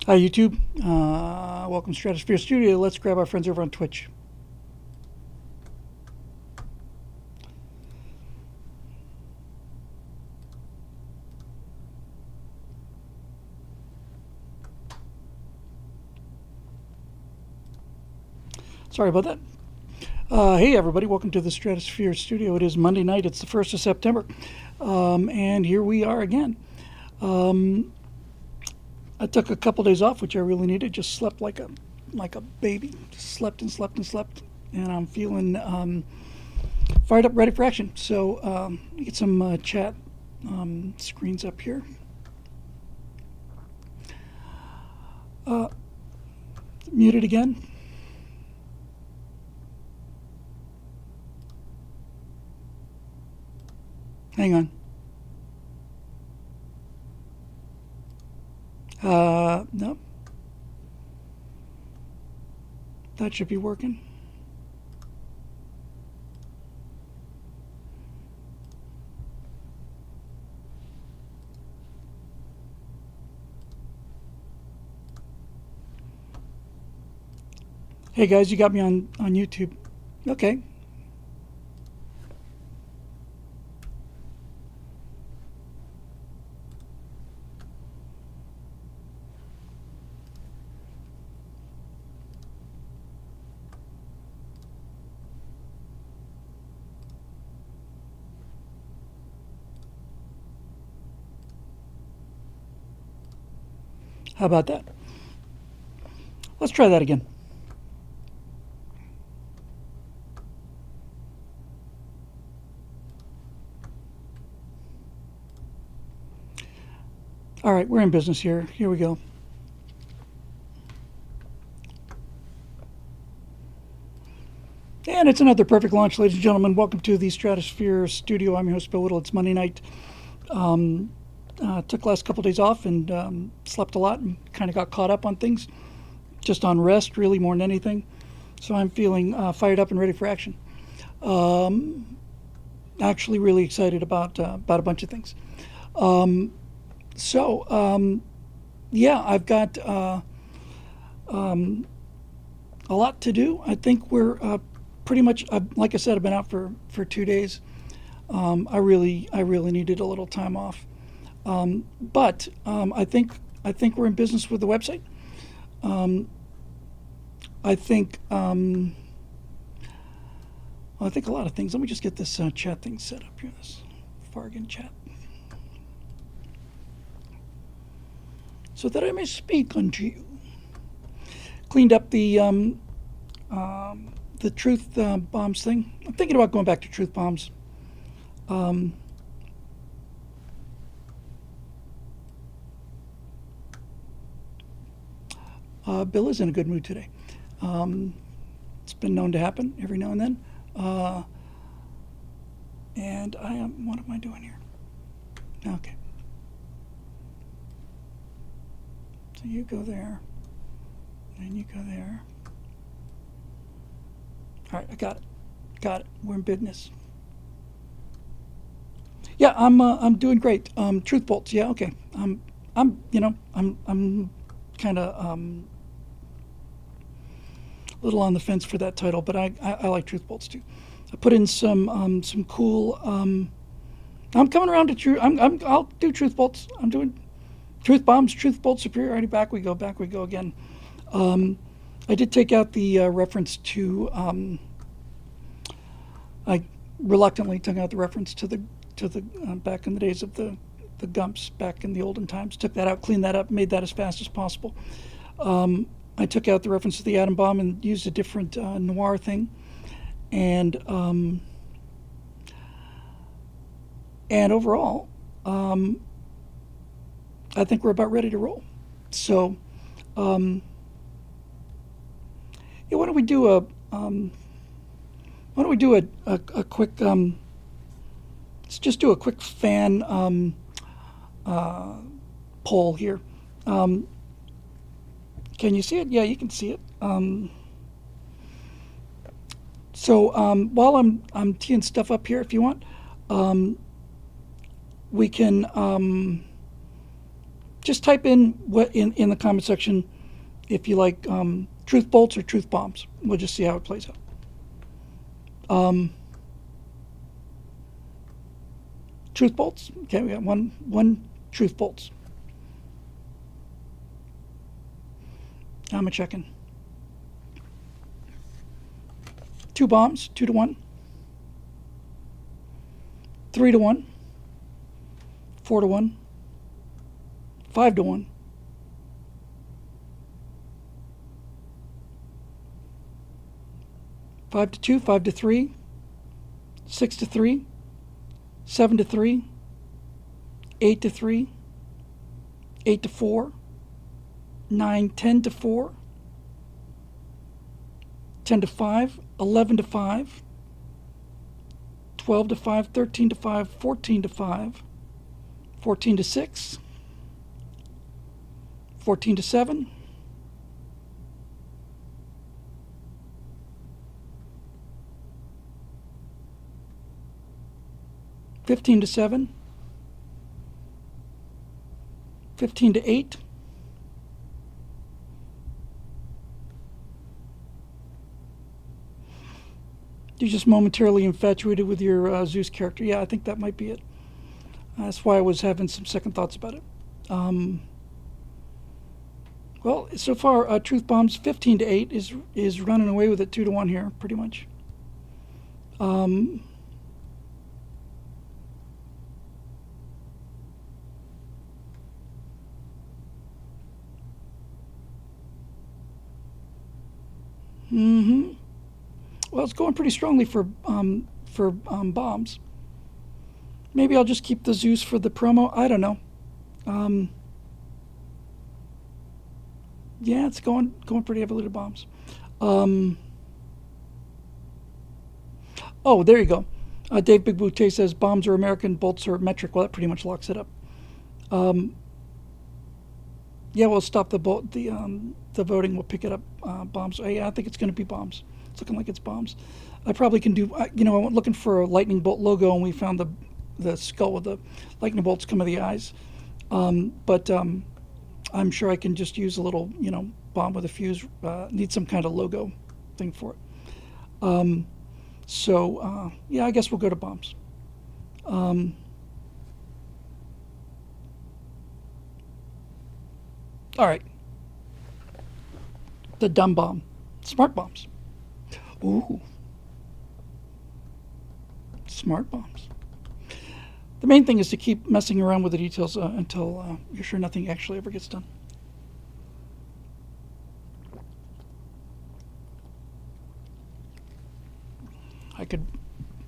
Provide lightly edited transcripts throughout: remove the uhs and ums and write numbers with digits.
Hi, YouTube. Welcome to Stratosphere Studio. Let's grab our friends over on Twitch. Sorry about that. Hey, everybody. Welcome to the Stratosphere Studio. It is Monday night. It's the 1st of September. And here we are again. I took a couple days off, which I really needed. Just slept like a baby. Just slept and slept and slept. And I'm feeling fired up, ready for action. So get some chat screens up here. Muted again. Hang on. No. That should be working. Hey guys, you got me on YouTube. Okay. How about that? Let's try that again. All right, we're in business here. Here we go. And it's another perfect launch, ladies and gentlemen. Welcome to the Stratosphere Studio. I'm your host, Bill Whittle. It's Monday night. Took the last couple days off and slept a lot and kind of got caught up on things. Just on rest, really, more than anything. So I'm feeling fired up and ready for action. Actually, really excited about a bunch of things. Yeah, I've got a lot to do. I think we're pretty much, like I said, I've been out for 2 days. I really needed a little time off. But I think we're in business with the website. I think I think a lot of things. Let me just get this chat thing set up here. This Fargan chat, so that I may speak unto you. Cleaned up the truth bombs thing. I'm thinking about going back to truth bombs. Bill is in a good mood today. It's been known to happen every now and then. And I am. What am I doing here? Okay. So you go there, and you go there. All right, I got it. Got it. We're in business. Yeah, I'm doing great. Truth bolts. Yeah, okay. I'm kind of a little on the fence for that title, but I like truth bolts too. I put in some cool. I'm coming around to truth. I'll do truth bolts. I'm doing truth bombs, truth bolt superiority. Back we go. Back we go again. I did take out the reference to. I reluctantly took out the reference to the back in the days of the Gumps back in the olden times. Took that out, cleaned that up, made that as fast as possible. I took out the reference to the atom bomb and used a different noir thing, and overall, I think we're about ready to roll. So, yeah, why don't we do a quick let's just do a quick fan poll here. Can you see it? Yeah, you can see it. While I'm teeing stuff up here, if you want, we can Just type in what in the comment section if you like truth bolts or truth bombs. We'll just see how it plays out. Truth bolts. Okay, we got one truth bolts. I'm a checking. 2 bombs, 2 to 1. 3 to 1. 4 to 1. 5 to 1. 5 to 2, 5 to 3, 6 to 3, 7 to 3, 8 to 3, 8 to 4, 9, 10 to 4, 10 to 5, 11 to 5, 12 to 5, 13 to 5, 14 to 5, 14 to 6, 14 to 7, 15 to 7, 15 to 8, 'You're just momentarily infatuated with your Zeus character. Yeah, I think that might be it. That's why I was having some second thoughts about it. Well, so far, Truth Bombs 15 to 8 is running away with it 2 to 1 here, pretty much. Well, it's going pretty strongly for bombs. Maybe I'll just keep the Zeus for the promo. I don't know. Yeah, it's going pretty heavily to bombs. Oh, there you go. Dave Big Boutte says bombs are American, bolts are metric. Well, that pretty much locks it up. Yeah, we'll stop the voting. We'll pick it up. Bombs. Yeah, I think it's going to be bombs. It's looking like it's bombs. I probably can do. I went looking for a lightning bolt logo, and we found the skull with the lightning bolts come of the eyes. But I'm sure I can just use a little, bomb with a fuse. Need some kind of logo thing for it. So yeah, I guess we'll go to bombs. All right. The dumb bomb. Smart bombs. Ooh. Smart bombs. The main thing is to keep messing around with the details until you're sure nothing actually ever gets done. I could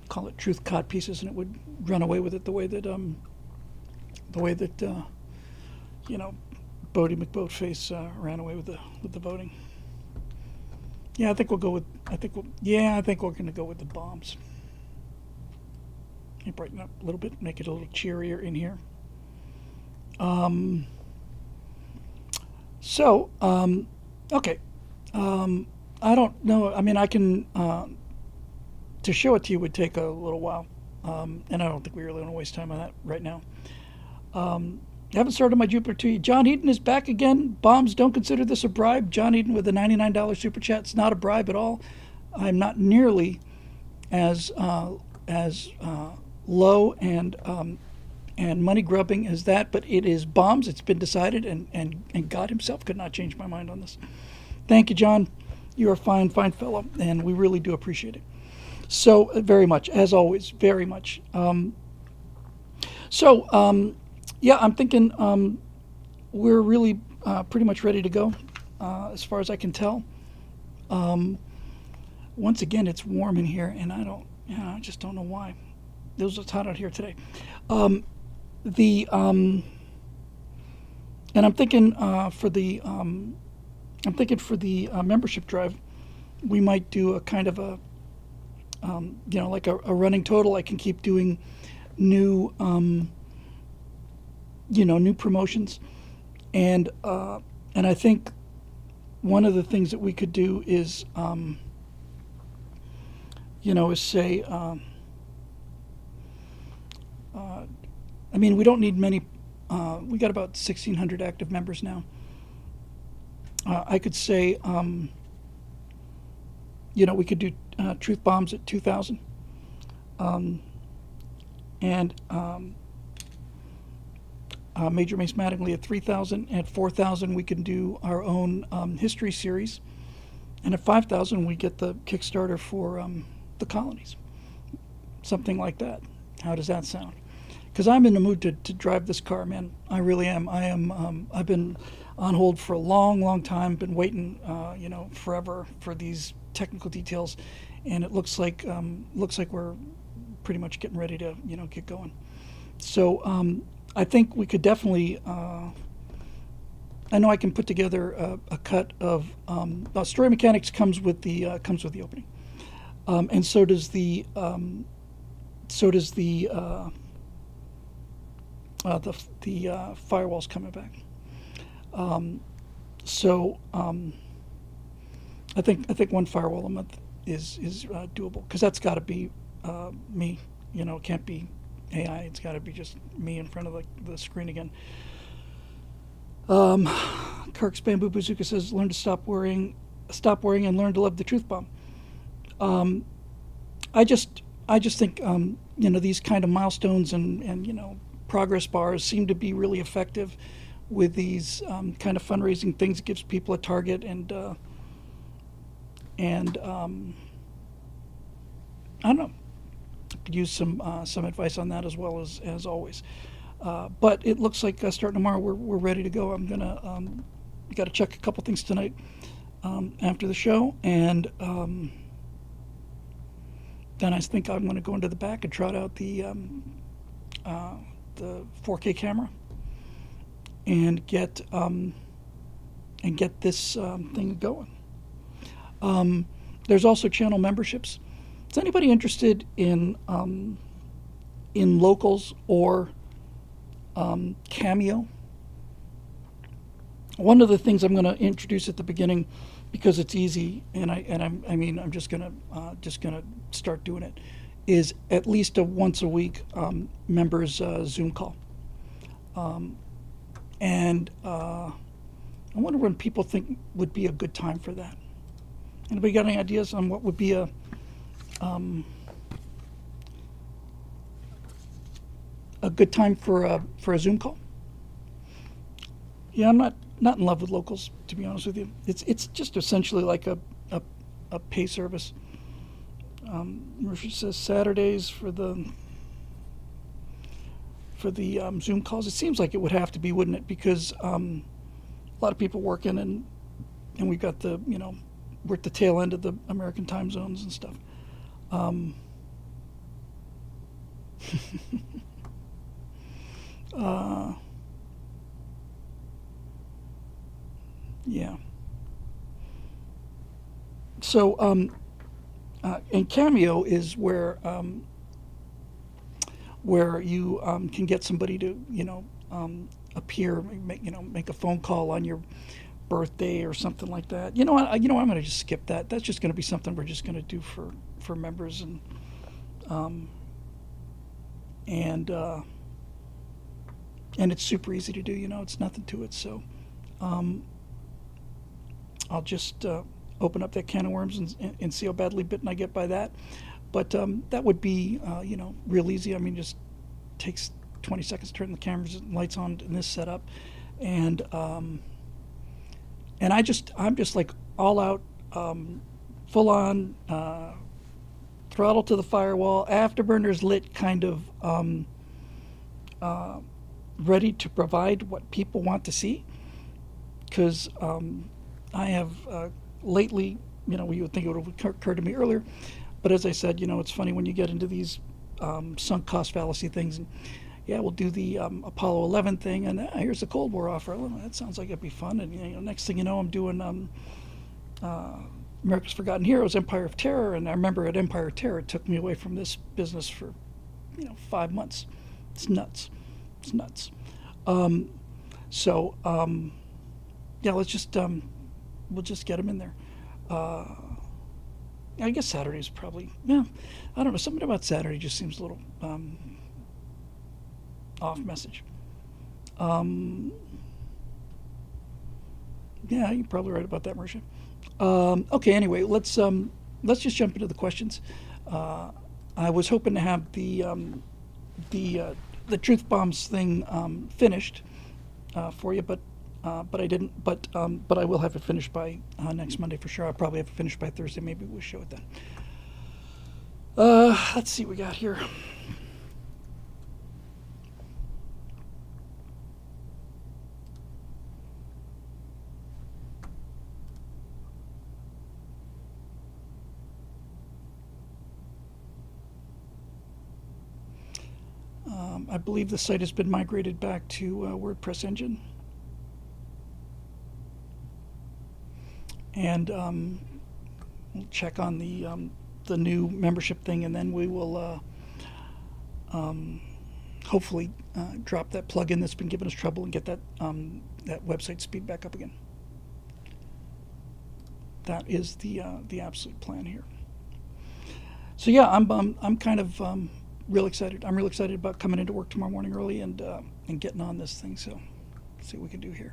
call it truth cod pieces, and it would run away with it the way that Bodie McBoatface ran away with the voting. Yeah, I think we're going to go with the bombs. Let me brighten up a little bit, make it a little cheerier in here. Okay. I don't know. I mean, I can to show it to you would take a little while, and I don't think we really want to waste time on that right now. I haven't started my Jupiter 2. John Eden is back again. Bombs, don't consider this a bribe. John Eden with a $99 super chat. It's not a bribe at all. I'm not nearly as low and money grubbing as that, but it is bombs. It's been decided, and God himself could not change my mind on this. Thank you, John. You're a fine fellow, and we really do appreciate it. So very much, as always, very much. Yeah, I'm thinking we're really pretty much ready to go, as far as I can tell. Once again, it's warm in here, and I just don't know why. It was hot out here today. And I'm thinking for the membership drive, we might do a kind of a like a running total. I can keep doing new new promotions, and I think one of the things that we could do is say I mean, we don't need many we got about 1,600 active members now. I could say, we could do truth bombs at 2,000, and Major Mace Mattingly at 3,000. At 4,000, we can do our own history series, and at 5,000, we get the Kickstarter for the colonies, something like that. How does that sound? Because I'm in the mood to drive this car, man. I really am. I've been on hold for a long, long time. Been waiting, forever for these technical details, and it looks like we're pretty much getting ready to, get going. So I think we could definitely. I know I can put together a cut of Story Mechanics comes with the opening, and so does the firewalls coming back. I think one firewall a month is doable, because that's got to be me. It can't be AI. It's got to be just me in front of the screen again. Kirk's Bamboo Bazooka says, "Learn to stop worrying, and learn to love the truth bomb." I just think these kind of milestones and progress bars seem to be really effective with these kind of fundraising things. It gives people a target, and I don't know. Could use some advice on that as well as always. But it looks like starting tomorrow we're ready to go. I'm gonna got to check a couple things tonight after the show, and then I think I'm going to go into the back and trot out the 4K camera and get this thing going. There's also channel memberships. Is anybody interested in locals or Cameo? One of the things I'm going to introduce at the beginning, because it's easy, and I'm just gonna start doing it, is at least a once a week members Zoom call. And I wonder when people think would be a good time for that. Anybody got any ideas on what would be a good time for a Zoom call? Yeah, I'm not in love with locals, to be honest with you. It's just essentially like a pay service. Murphy says Saturdays for the Zoom calls. It seems like it would have to be, wouldn't it? Because a lot of people working, and we've got we're at the tail end of the American time zones and stuff. Yeah. So, and Cameo is where you can get somebody to appear, make a phone call on your birthday or something like that. I'm going to just skip that. That's just going to be something we're just going to do for members, and it's super easy to do. It's nothing to it. So I'll just open up that can of worms and see how badly bitten I get by that. But that would be real easy. I mean, just takes 20 seconds to turn the cameras and lights on in this setup, and I'm just like all out, full on, throttle to the firewall, afterburners lit, kind of ready to provide what people want to see. Because I have lately, you would think it would have occurred to me earlier, but as I said, it's funny when you get into these sunk cost fallacy things. And yeah, we'll do the Apollo 11 thing, and here's the Cold War offer. Well, that sounds like it'd be fun. And next thing you know, I'm doing America's Forgotten Heroes, Empire of Terror, and I remember at Empire of Terror, it took me away from this business for 5 months. It's nuts. It's nuts. Yeah, let's just we'll just get them in there. I guess Saturday's probably, I don't know, something about Saturday just seems a little off message. Yeah, you're probably right about that, Marisha. Okay, anyway, let's just jump into the questions. Uh, I was hoping to have the uh, the truth bombs thing finished for you, but I didn't. But I will have it finished by next Monday for sure. I'll probably have it finished by Thursday. Maybe we'll show it then. Let's see what we got here. I believe the site has been migrated back to WordPress engine, and we'll check on the new membership thing, and then we will hopefully drop that plugin that's been giving us trouble and get that website speed back up again. That is the absolute plan here. So yeah, I'm kind of real excited. I'm real excited about coming into work tomorrow morning early and getting on this thing. So let's see what we can do here.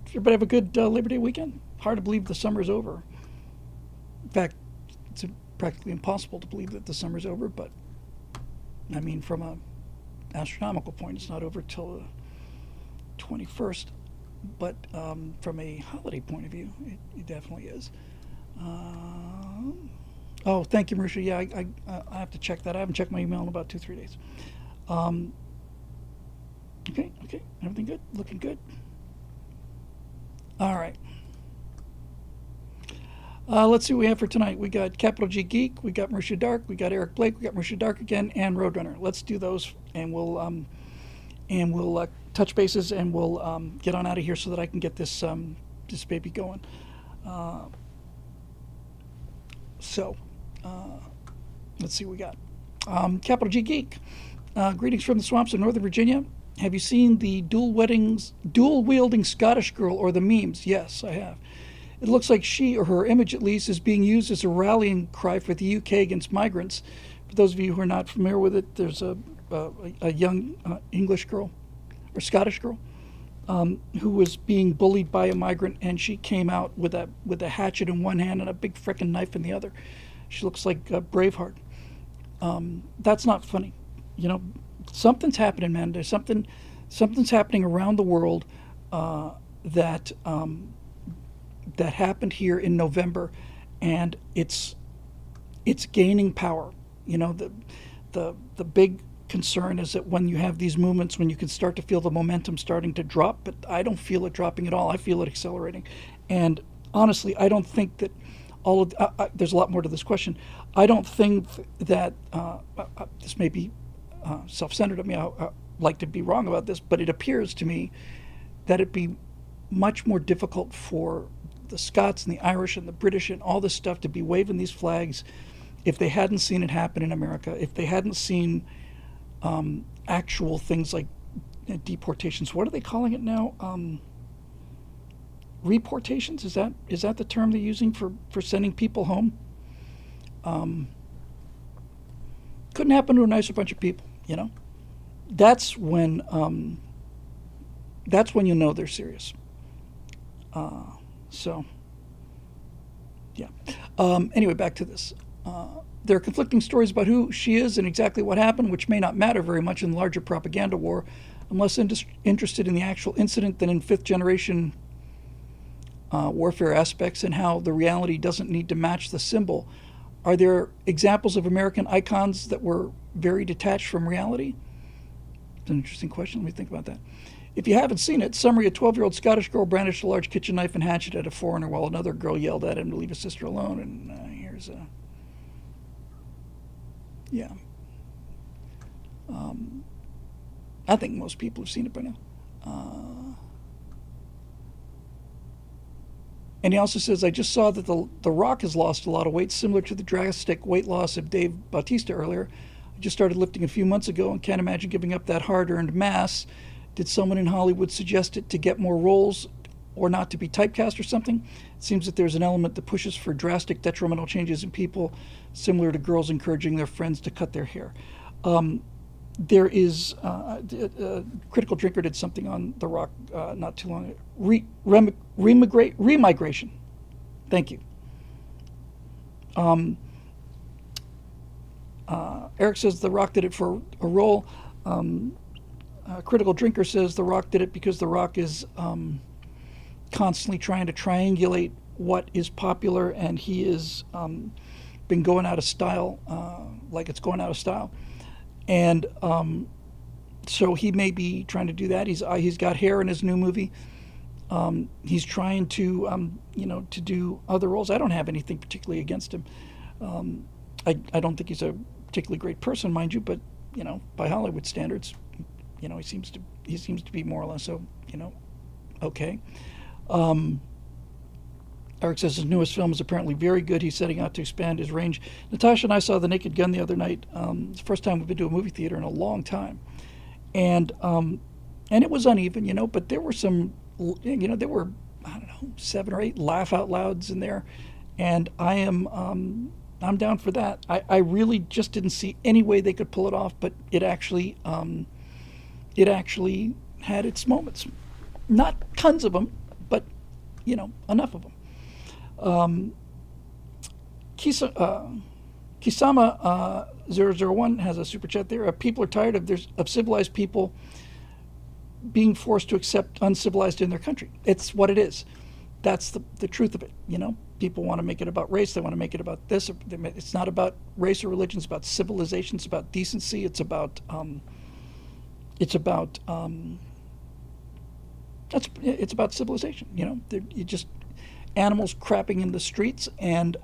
Everybody have a good Labor Day weekend. Hard to believe the summer's over. In fact, it's practically impossible to believe that the summer's over. But I mean, from a astronomical point, it's not over till the 21st. But from a holiday point of view, it definitely is. Oh, thank you, Marisha. Yeah, I have to check that. I haven't checked my email in about 2-3 days. Okay, everything good? Looking good? All right. Let's see what we have for tonight. We got Capital G Geek, we got Marisha Dark, we got Eric Blake, we got Marisha Dark again, and Roadrunner. Let's do those, and we'll touch bases, and we'll get on out of here so that I can get this baby going. So, let's see what we got. Capital G Geek. Greetings from the swamps of Northern Virginia. Have you seen the dual-wielding Scottish girl or the memes? Yes, I have. It looks like she, or her image at least, is being used as a rallying cry for the UK against migrants. For those of you who are not familiar with it, there's a young English girl, or Scottish girl, who was being bullied by a migrant, and she came out with a hatchet in one hand and a big frickin' knife in the other. She looks like Braveheart. That's not funny, you know. Something's happening, man. There's something's happening around the world that happened here in November, and it's gaining power. You know, the big concern is that when you have these movements, when you can start to feel the momentum starting to drop, but I don't feel it dropping at all. I feel it accelerating. And honestly, I don't think that all of there's a lot more to this question. I don't think that this may be self-centered of me. I like to be wrong about this, but it appears to me that it'd be much more difficult for the Scots and the Irish and the British and all this stuff to be waving these flags if they hadn't seen it happen in America, if they hadn't seen actual things like deportations. What are they calling it now? Reportations? Is that the term they're using for sending people home? Couldn't happen to a nicer bunch of people, you know. That's when you know they're serious. So, yeah. Anyway, back to this. There are conflicting stories about who she is and exactly what happened, which may not matter very much in the larger propaganda war. I'm less interested in the actual incident than in fifth-generation warfare aspects and how the reality doesn't need to match the symbol. Are there examples of American icons that were very detached from reality? It's an interesting question. Let me think about that. If you haven't seen it, summary: a 12-year-old Scottish girl brandished a large kitchen knife and hatchet at a foreigner while another girl yelled at him to leave his sister alone. And here's a... Yeah. I think most people have seen it by now. And he also says, I just saw that the Rock has lost a lot of weight, similar to the drastic weight loss of Dave Bautista earlier. I just started lifting a few months ago and can't imagine giving up that hard-earned mass. Did someone in Hollywood suggest it to get more roles or not to be typecast or something? It seems that there's an element that pushes for drastic detrimental changes in people, similar to girls encouraging their friends to cut their hair. there is Critical Drinker did something on The Rock not too long ago. Remigration. Thank you. Eric says The Rock did it for a role. Critical Drinker says The Rock did it because The Rock is constantly trying to triangulate what is popular, and he is been going out of style, like it's going out of style, and so he may be trying to do that. He's got hair in his new movie. He's trying to to do other roles. I don't have anything particularly against him. I don't think he's a particularly great person, mind you, but by Hollywood standards, he seems to be more or less okay. Eric says his newest film is apparently very good. He's setting out to expand his range. Natasha and I saw The Naked Gun the other night. It's the first time we've been to a movie theater in a long time, and it was uneven, but there were some, there were, I don't know, 7 or 8 laugh out louds in there, and I'm down for that. I really just didn't see any way they could pull it off, but it actually had its moments. Not tons of them, but enough of them. Kisama 001 has a super chat there. People are tired of civilized people being forced to accept uncivilized in their country. It's what it is. That's the truth of it. People want to make it about race. They want to make it about this. It's not about race or religion. It's about civilization. It's about decency. It's about civilization. You just animals crapping in the streets, and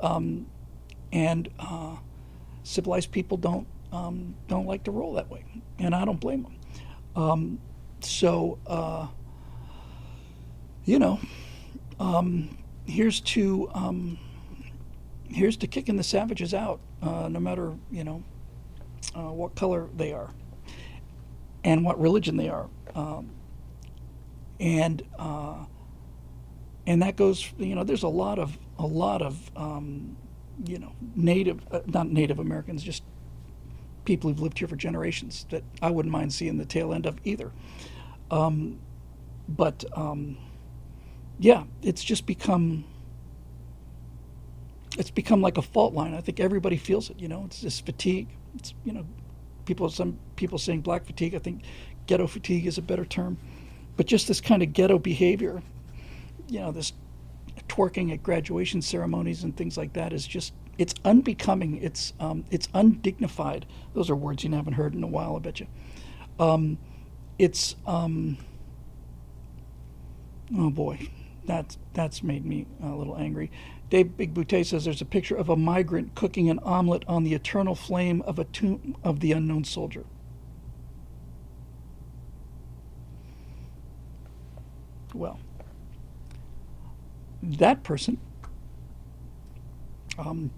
civilized people don't like to roll that way, and I don't blame them. Here's to kicking the savages out, no matter what color they are and what religion they are, and that goes. There's a lot of not Native Americans, just people who've lived here for generations that I wouldn't mind seeing the tail end of either. Yeah, it's just become like a fault line. I think everybody feels it. It's this fatigue. It's some people saying black fatigue. I think ghetto fatigue is a better term, but just this kind of ghetto behavior. This twerking at graduation ceremonies and things like that is just, it's unbecoming. It's undignified. Those are words you haven't heard in a while, I bet you. Oh boy, that's made me a little angry. Dave Big Boutte says there's a picture of a migrant cooking an omelet on the eternal flame of a tomb of the unknown soldier. Well, that person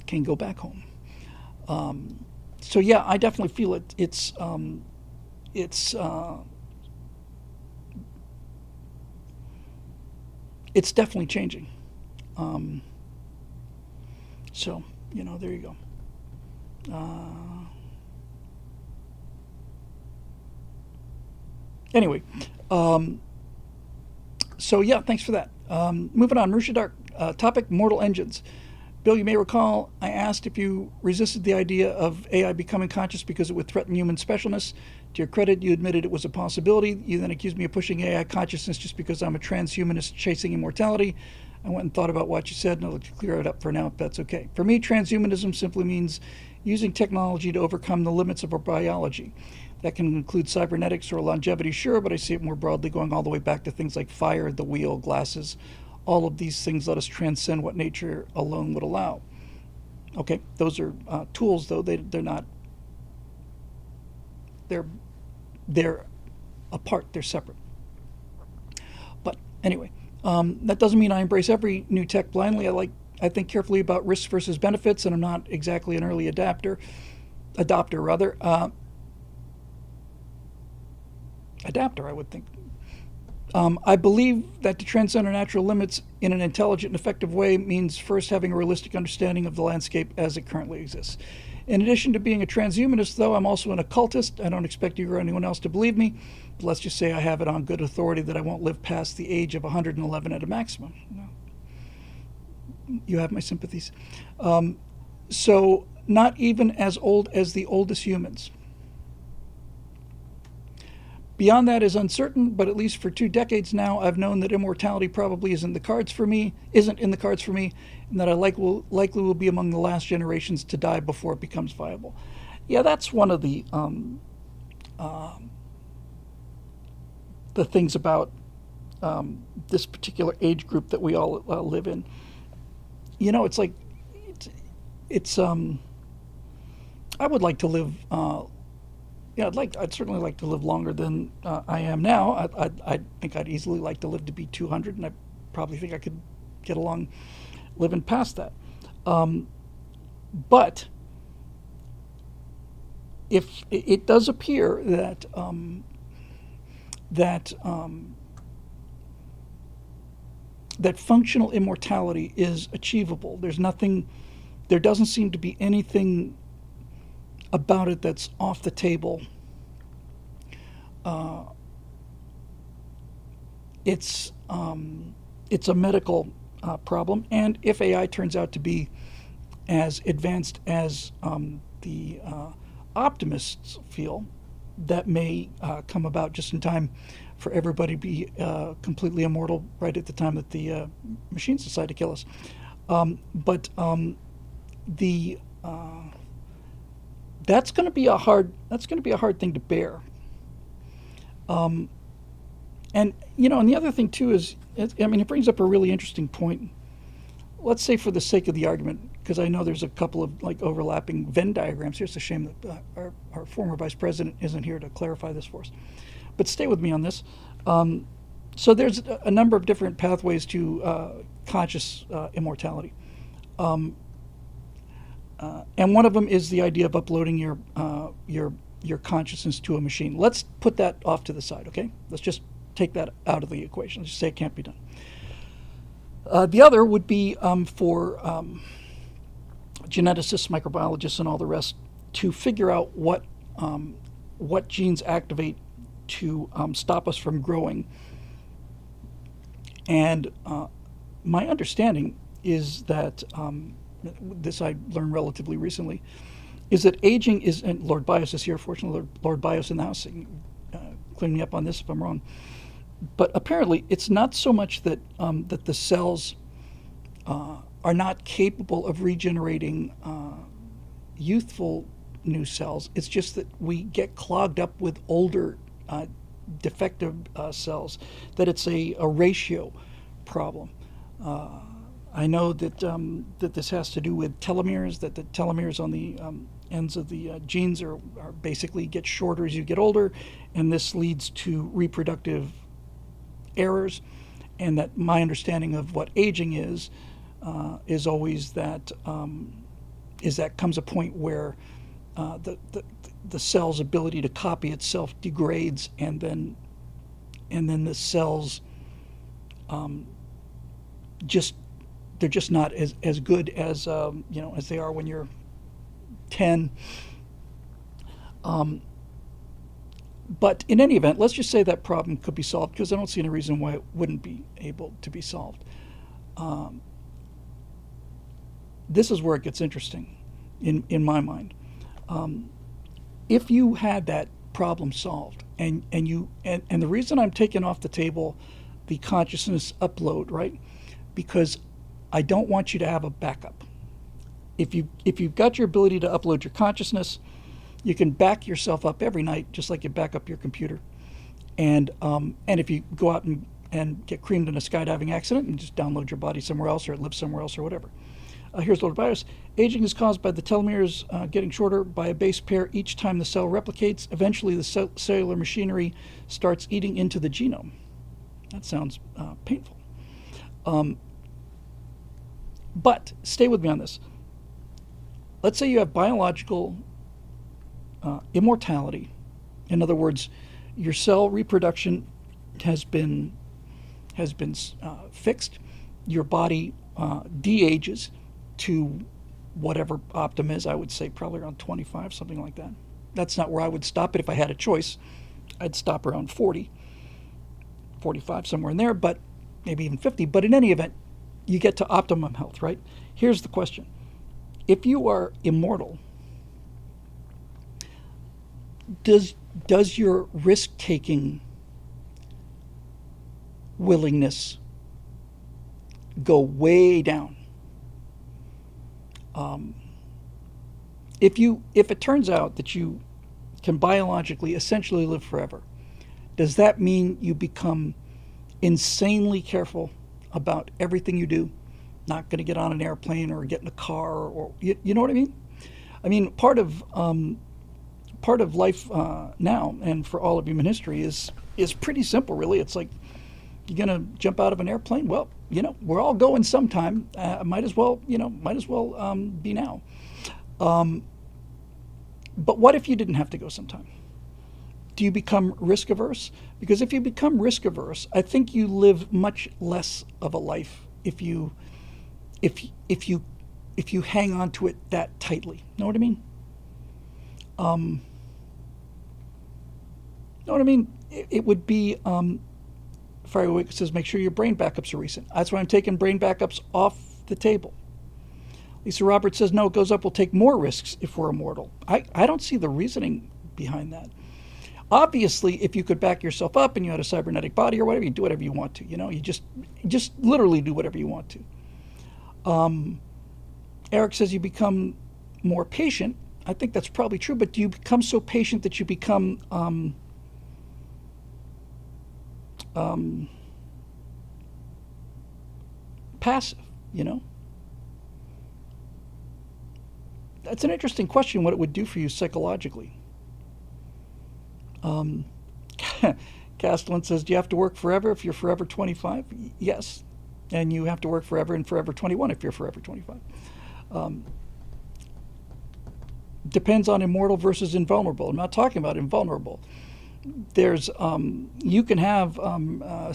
can go back home. So yeah, I definitely feel it. It's definitely changing. So there you go. Anyway, so yeah, thanks for that. Moving on, Marusha Dark, topic Mortal Engines. Bill, you may recall I asked if you resisted the idea of AI becoming conscious because it would threaten human specialness. To your credit, you admitted it was a possibility. You then accused me of pushing AI consciousness just because I'm a transhumanist chasing immortality. I went and thought about what you said, and I'll let you clear it up for now if that's okay. For me, transhumanism simply means using technology to overcome the limits of our biology. That can include cybernetics or longevity, sure, but I see it more broadly going all the way back to things like fire, the wheel, glasses. All of these things let us transcend what nature alone would allow. Okay, those are tools, though. They're not. They're apart. They're separate. But anyway, that doesn't mean I embrace every new tech blindly. I think carefully about risks versus benefits, and I'm not exactly an early adopter. Adapter, I would think. I believe that to transcend our natural limits in an intelligent and effective way means first having a realistic understanding of the landscape as it currently exists. In addition to being a transhumanist, though, I'm also an occultist. I don't expect you or anyone else to believe me, but let's just say I have it on good authority that I won't live past the age of 111 at a maximum. You have my sympathies. So, not even as old as the oldest humans. Beyond that is uncertain, but at least for 2 decades now, I've known that immortality probably isn't in the cards for me, and that I likely will be among the last generations to die before it becomes viable. Yeah, that's one of the things about this particular age group that we all live in. You know, it's like it's I would like to live. Yeah, I'd certainly like to live longer than I am now. I think I'd easily like to live to be 200, and I probably think I could get along living past that. But if it does appear that that functional immortality is achievable, there doesn't seem to be anything about it that's off the table. It's a medical problem, and if AI turns out to be as advanced as the optimists feel, that may come about just in time for everybody to be completely immortal right at the time that the machines decide to kill us. But the that's going to be a hard thing to bear. And and the other thing too is, it brings up a really interesting point. Let's say, for the sake of the argument, because I know there's a couple of overlapping Venn diagrams here. It's a shame that our former vice president isn't here to clarify this for us. But stay with me on this. So there's a number of different pathways to conscious immortality. And one of them is the idea of uploading your consciousness to a machine. Let's put that off to the side, okay? Let's just take that out of the equation. Let's just say it can't be done. The other would be for geneticists, microbiologists, and all the rest to figure out what genes activate to stop us from growing. And my understanding is that this I learned relatively recently, is that aging is, and Lord Bios is here, fortunately, Lord Bios in the house, clean me up on this if I'm wrong, but apparently it's not so much that that the cells are not capable of regenerating youthful new cells. It's just that we get clogged up with older defective cells, that it's a ratio problem. I know that that this has to do with telomeres, that the telomeres on the ends of the genes are basically get shorter as you get older, and this leads to reproductive errors. And that my understanding of what aging is always that comes a point where the cell's ability to copy itself degrades, and then the cells they're just not as good as as they are when you're 10. But in any event, let's just say that problem could be solved, because I don't see any reason why it wouldn't be able to be solved. This is where it gets interesting, in my mind. If you had that problem solved, and the reason I'm taking off the table the consciousness upload, right? Because I don't want you to have a backup. If you've got your ability to upload your consciousness, you can back yourself up every night, just like you back up your computer. And if you go out and get creamed in a skydiving accident, and just download your body somewhere else, or it lives somewhere else, or whatever. Here's Lord Bios. Aging is caused by the telomeres getting shorter by a base pair each time the cell replicates. Eventually, the cellular machinery starts eating into the genome. That sounds painful. But stay with me on this. Let's say you have biological immortality. In other words, your cell reproduction has been fixed. Your body de-ages to whatever Optum is. I would say probably around 25, something like that. That's not where I would stop it if I had a choice. I'd stop around 40, 45, somewhere in there, but maybe even 50. But in any event, you get to optimum health, right? Here's the question. If you are immortal, does your risk-taking willingness go way down? If it turns out that you can biologically essentially live forever, does that mean you become insanely careful about everything you do? Not going to get on an airplane or get in a car, or you know what I mean? I mean, part of life now and for all of human history is pretty simple, really. It's like, you're gonna jump out of an airplane? Well, we're all going sometime. Might as well be now. But what if you didn't have to go sometime? Do you become risk averse? Because if you become risk averse, I think you live much less of a life if you hang on to it that tightly. Know what I mean? Know what I mean? It would be. Firewick says, make sure your brain backups are recent. That's why I'm taking brain backups off the table. Lisa Roberts says, no, it goes up. We'll take more risks if we're immortal. I don't see the reasoning behind that. Obviously, if you could back yourself up and you had a cybernetic body or whatever, you do whatever you want to. You just literally do whatever you want to. Eric says you become more patient. I think that's probably true, but do you become so patient that you become passive? That's an interesting question, what it would do for you psychologically. Castellan says, do you have to work forever if you're forever 25? Yes. And you have to work forever and forever 21 if you're forever 25. Depends on immortal versus invulnerable. I'm not talking about invulnerable. There's you can have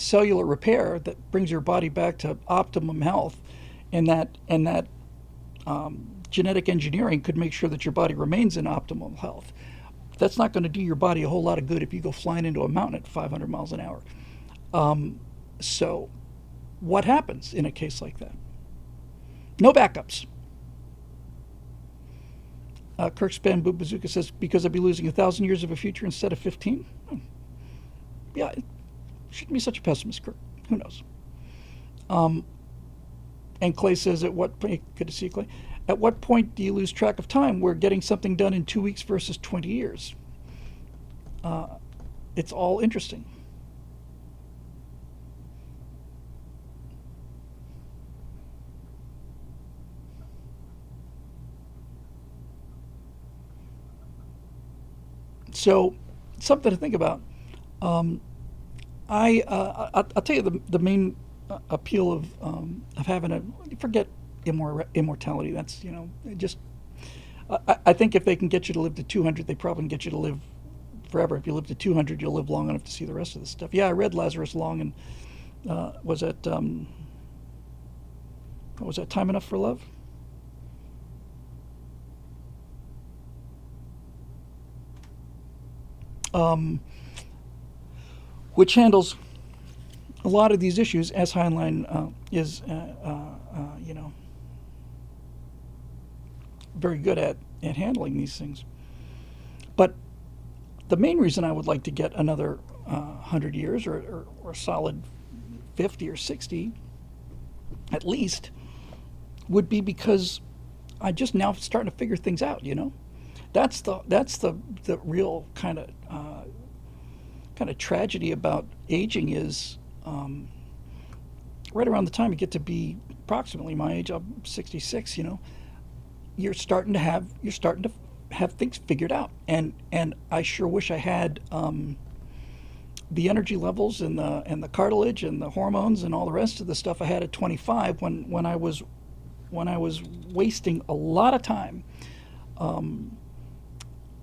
cellular repair that brings your body back to optimum health, and that genetic engineering could make sure that your body remains in optimal health. That's not going to do your body a whole lot of good if you go flying into a mountain at 500 miles an hour. So what happens in a case like that? No backups. Kirk Bamboo Bazooka says, because I'd be losing 1,000 years of a future instead of 15? Yeah, it shouldn't be such a pessimist, Kirk. Who knows? And Clay says, good to see you, Clay. At what point do you lose track of time? We're getting something done in 2 weeks versus 20 years. It's all interesting. So, something to think about. I'll tell you the main appeal of having forget immortality. That's just. I think if they can get you to live to 200, they probably can get you to live forever. If you live to 200, you'll live long enough to see the rest of this stuff. Yeah, I read Lazarus Long, and was that Time Enough for Love? Which handles a lot of these issues, as Heinlein is, very good at handling these things. But the main reason I would like to get another 100 years or a solid 50 or 60, at least, would be because I just now starting to figure things out. That's the real kind of tragedy about aging is right around the time you get to be approximately my age. I'm 66. You're starting to have things figured out, and I sure wish I had the energy levels and the cartilage and the hormones and all the rest of the stuff I had at 25 when I was wasting a lot of time.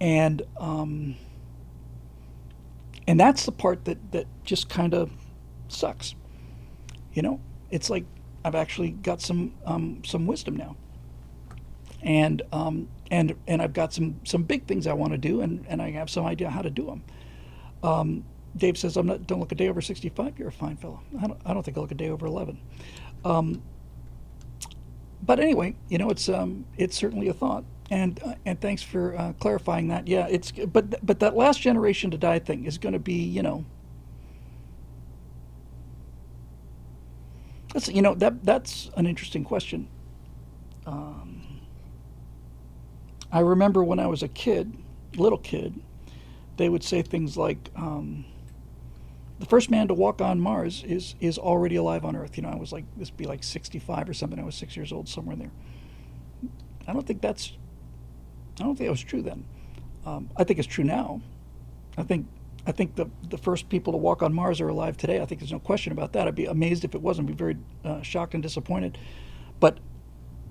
And that's the part that just kind of sucks. You know, it's like I've actually got some wisdom now, and and I've got some big things I want to do, and I have some idea how to do them. Dave says, "I'm not. Don't look a day over 65. You're a fine fellow. I don't think I look a day over 11." But anyway, you know, it's certainly a thought, and thanks for clarifying that. Yeah, it's but that last generation to die thing is going to be, you know, that's an interesting question. I remember when I was a kid, little kid, they would say things like, "The first man to walk on Mars is already alive on Earth." You know, I was like, this would be like 65 or something. I was 6 years old, somewhere in there. I don't think that's I don't think that was true then. I think it's true now. I think I think the first people to walk on Mars are alive today. I think there's no question about that. I'd be amazed if it wasn't. I'd be very shocked and disappointed. But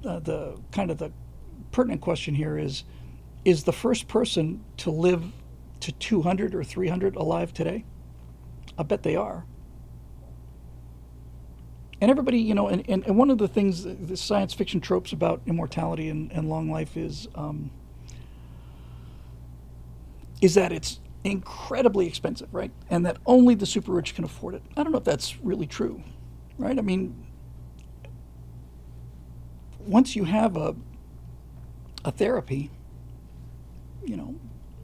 the kind of the pertinent question here is the first person to live to 200 or 300 alive today? I bet they are. And everybody, you know, and one of the things, the science fiction tropes about immortality and long life is that it's incredibly expensive, right? And that only the super rich can afford it. I don't know if that's really true, right? I mean, once you have a therapy, you know,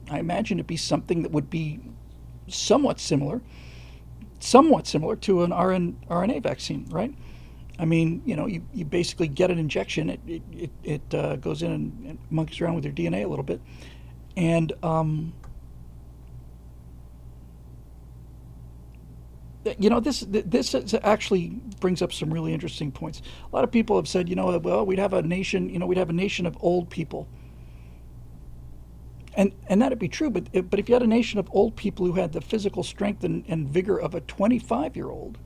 I imagine it'd be something that would be somewhat similar, somewhat similar to an RNA vaccine, right? I mean, you know, you basically get an injection. It goes in and monkeys around with your DNA a little bit, and you know, this actually brings up some really interesting points. A lot of people have said, you know, well, we'd have a nation, you know, we'd have a nation of old people, and that'd be true. But if you had a nation of old people who had the physical strength and vigor of a 25-year-old,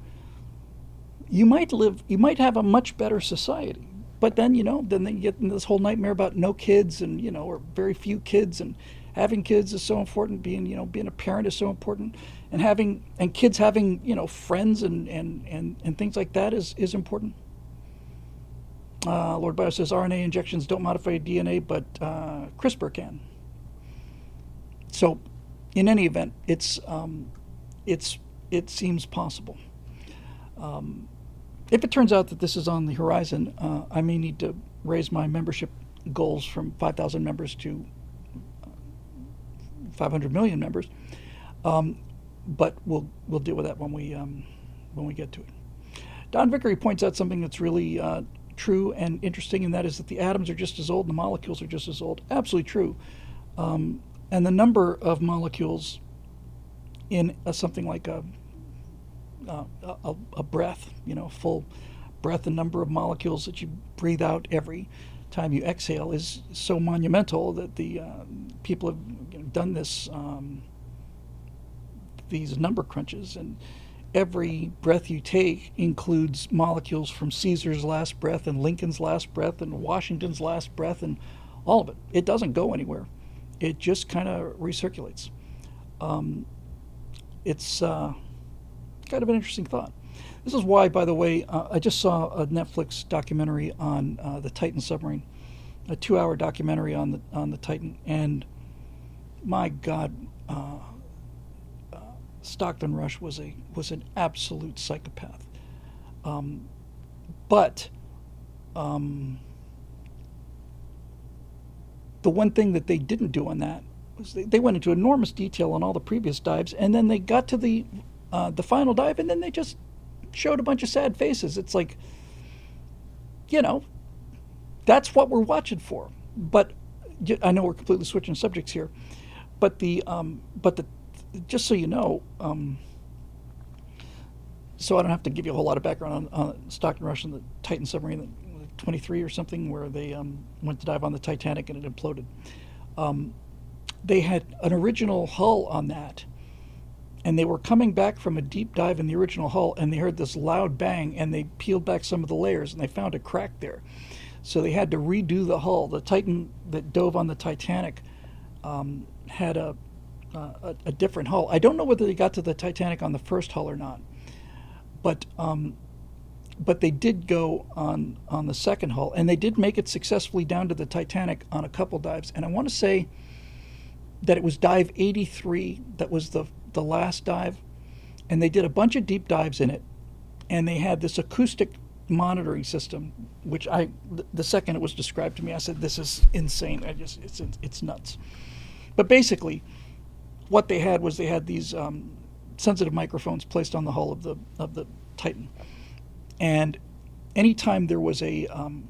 you might have a much better society. But then, you know, then you get into this whole nightmare about no kids and, you know, or very few kids, and having kids is so important. Being a parent is so important, and kids having, you know, friends and things like that is important. Lord Bio says RNA injections don't modify DNA, but CRISPR can. So, in any event, it seems possible. If it turns out that this is on the horizon, I may need to raise my membership goals from 5,000 members to 500 million members. But we'll deal with that when we get to it. Don Vickery points out something that's really true and interesting, and that is that the atoms are just as old and the molecules are just as old. Absolutely true. And the number of molecules in something like a breath, you know, full breath, the number of molecules that you breathe out every time you exhale is so monumental that the people have done these number crunches, and every breath you take includes molecules from Caesar's last breath and Lincoln's last breath and Washington's last breath and all of it. It doesn't go anywhere. It just kind of recirculates. It's kind of an interesting thought. This is why, by the way, I just saw a Netflix documentary on the Titan submarine, a 2-hour documentary on the Titan, and my God, Stockton Rush was an absolute psychopath. But the one thing that they didn't do on that was they went into enormous detail on all the previous dives, and then they got to the final dive, and then they just showed a bunch of sad faces. It's like, you know, that's what we're watching for. But I know we're completely switching subjects here, but the just so you know, so I don't have to give you a whole lot of background on Stockton Rush and the Titan submarine, 23 or something, where they went to dive on the Titanic and it imploded. They had an original hull on that, and they were coming back from a deep dive in the original hull, and they heard this loud bang, and they peeled back some of the layers, and they found a crack there. So they had to redo the hull. The Titan that dove on the Titanic had a different hull. I don't know whether they got to the Titanic on the first hull or not, but But they did go on the second hull, and they did make it successfully down to the Titanic on a couple dives. And I want to say that it was dive 83 that was the last dive, and they did a bunch of deep dives in it, and they had this acoustic monitoring system, which the second it was described to me, I said, this is insane. It's nuts. But basically, what they had was they had these sensitive microphones placed on the hull of the Titan, and anytime there was an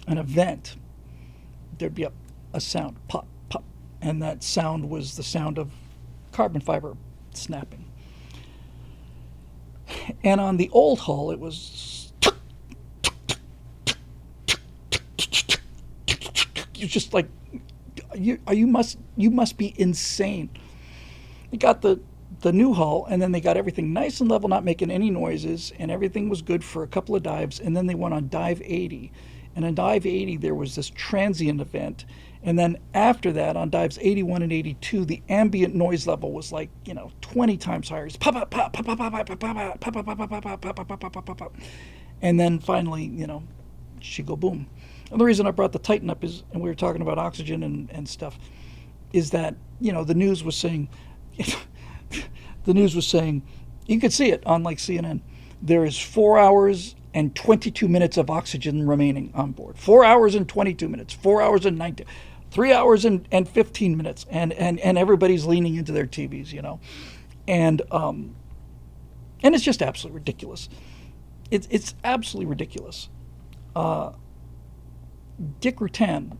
event, there'd be a sound, pop, pop, and that sound was the sound of carbon fiber snapping. And on the old hull, it was just like you must be insane. They got the new hull, and then they got everything nice and level, not making any noises, and everything was good for a couple of dives, and then they went on dive 80. And on dive 80, there was this transient event, and then after that, on dives 81 and 82, the ambient noise level was like 20 times higher. Pop pop pop pop pop pop pop pop pop pop pop pop pop pop pop, and then finally, she go boom. And the reason I brought the Titan up is, and we were talking about oxygen and stuff, is that the news was saying. The news was saying, you could see it on like CNN, there is 4 hours and 22 minutes of oxygen remaining on board. 4 hours and 22 minutes, 4 hours and 19, 3 hours and 15 minutes. And everybody's leaning into their TVs, And it's just absolutely ridiculous. It's absolutely ridiculous. Dick Rutan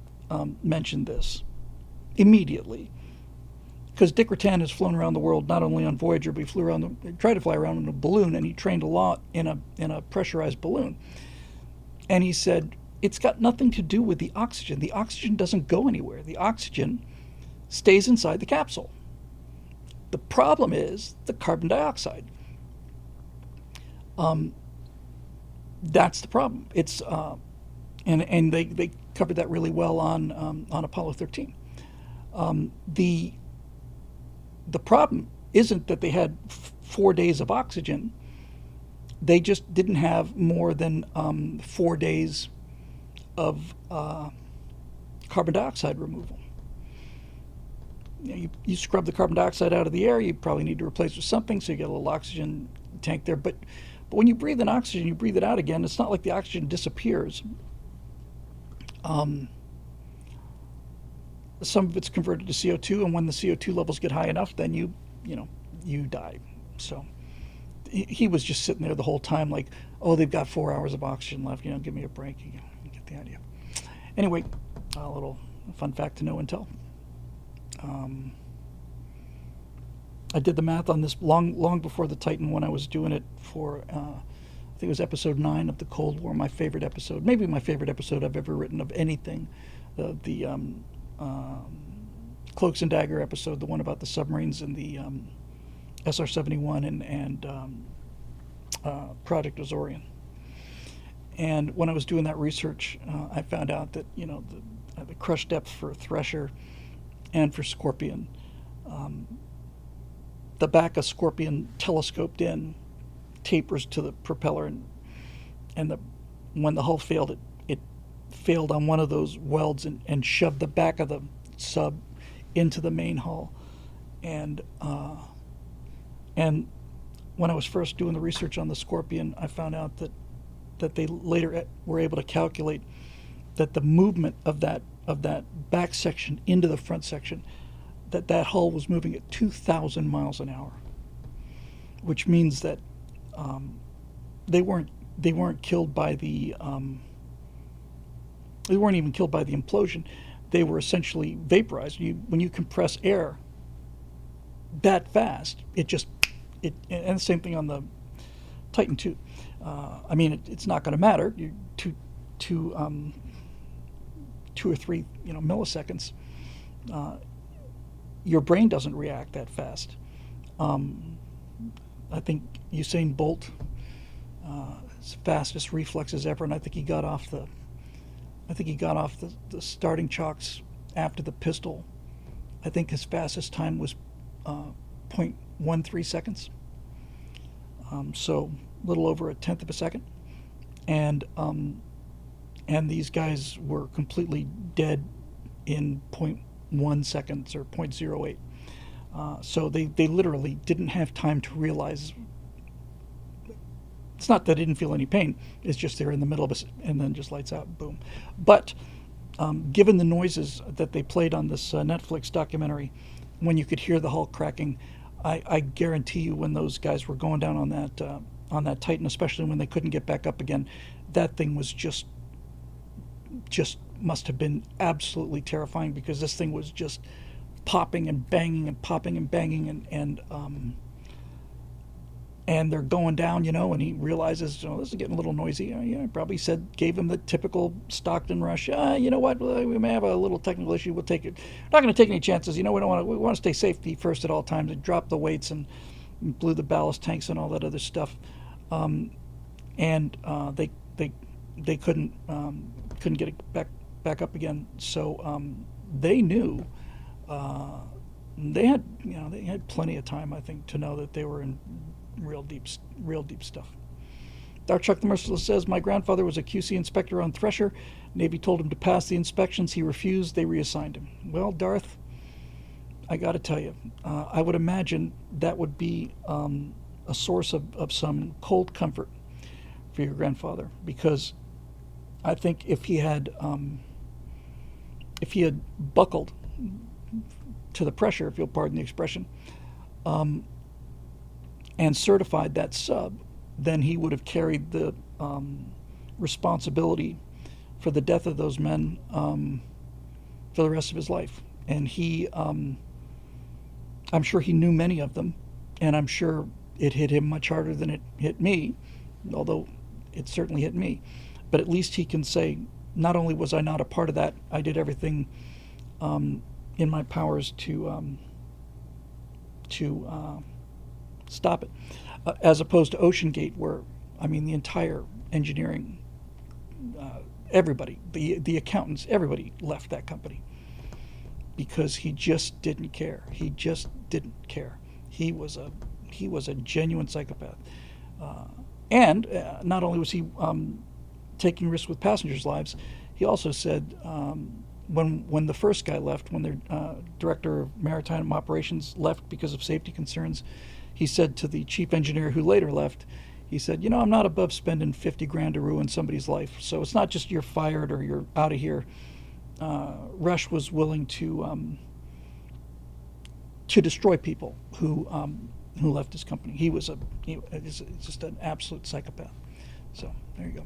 mentioned this immediately. Because Dick Rutan has flown around the world, not only on Voyager, but he tried to fly around in a balloon, and he trained a lot in a pressurized balloon. And he said, it's got nothing to do with the oxygen. The oxygen doesn't go anywhere. The oxygen stays inside the capsule. The problem is the carbon dioxide. That's the problem. It's and they covered that really well on Apollo 13. The problem isn't that they had 4 days of oxygen. They just didn't have more than 4 days of carbon dioxide removal. You scrub the carbon dioxide out of the air, you probably need to replace it with something, so you get a little oxygen tank there. But when you breathe in oxygen, you breathe it out again. It's not like the oxygen disappears. Some of it's converted to CO2, and when the CO2 levels get high enough, then you die. So he was just sitting there the whole time like, oh, they've got 4 hours of oxygen left. Give me a break. You get the idea. Anyway, a little fun fact to know and tell. I did the math on this long before the Titan when I was doing it for, I think it was episode 9 of the Cold War, my favorite episode, maybe my favorite episode I've ever written of anything. The Cloaks and Dagger episode, the one about the submarines in the SR-71 and Project Azorian. And when I was doing that research, I found out that the crush depth for Thresher and for Scorpion, the back of Scorpion telescoped in tapers to the propeller, and when the hull failed, it failed on one of those welds and shoved the back of the sub into the main hull. And when I was first doing the research on the Scorpion, I found out that they later were able to calculate that the movement of that back section into the front section, that hull was moving at 2,000 miles an hour, which means that they weren't killed by the they weren't even killed by the implosion. They were essentially vaporized. When you compress air that fast, and the same thing on the Titan II. I mean, it's not going to matter. You two or three milliseconds. Your brain doesn't react that fast. I think Usain Bolt, his fastest reflexes ever, and I think he got off the starting chocks after the pistol. I think his fastest time was 0.13 seconds. So a little over a tenth of a second. and these guys were completely dead in point 0.1 seconds or 0.08. So they literally didn't have time to realize. It's not that they didn't feel any pain. It's just they're in the middle of it and then just lights out, boom. But given the noises that they played on this Netflix documentary, when you could hear the hull cracking, I guarantee you when those guys were going down on that Titan, especially when they couldn't get back up again, that thing was just must have been absolutely terrifying, because this thing was just popping and banging and popping and banging, and they're going down, and he realizes, this is getting a little noisy. Probably gave him the typical Stockton rush. You know what? We may have a little technical issue. We'll take it. We're not going to take any chances. We don't want to. We want to stay safety first at all times. And drop the weights and blew the ballast tanks and all that other stuff. And they couldn't get it back up again. So they knew. They had plenty of time, I think, to know that they were in real deep stuff. Dark Chuck the Merciless says, my grandfather was a QC inspector on Thresher. Navy told him to pass the inspections. He refused. They reassigned him. Well, Darth, I got to tell you, I would imagine that would be a source of some cold comfort for your grandfather, because I think if he had buckled to the pressure, if you'll pardon the expression, and certified that sub, then he would have carried the responsibility for the death of those men for the rest of his life. And I'm sure he knew many of them, and I'm sure it hit him much harder than it hit me, although it certainly hit me. But at least he can say, not only was I not a part of that, I did everything in my powers to stop it, as opposed to Ocean Gate, where the entire engineering, everybody, the accountants, everybody left that company because he just didn't care. He just didn't care. He was a genuine psychopath, and not only was he taking risks with passengers' lives, he also said. When the first guy left, when their director of maritime operations left because of safety concerns, he said to the chief engineer who later left, he said, I'm not above spending 50 grand to ruin somebody's life. So it's not just you're fired or you're out of here. Rush was willing to destroy people who left his company. He was just an absolute psychopath. So there you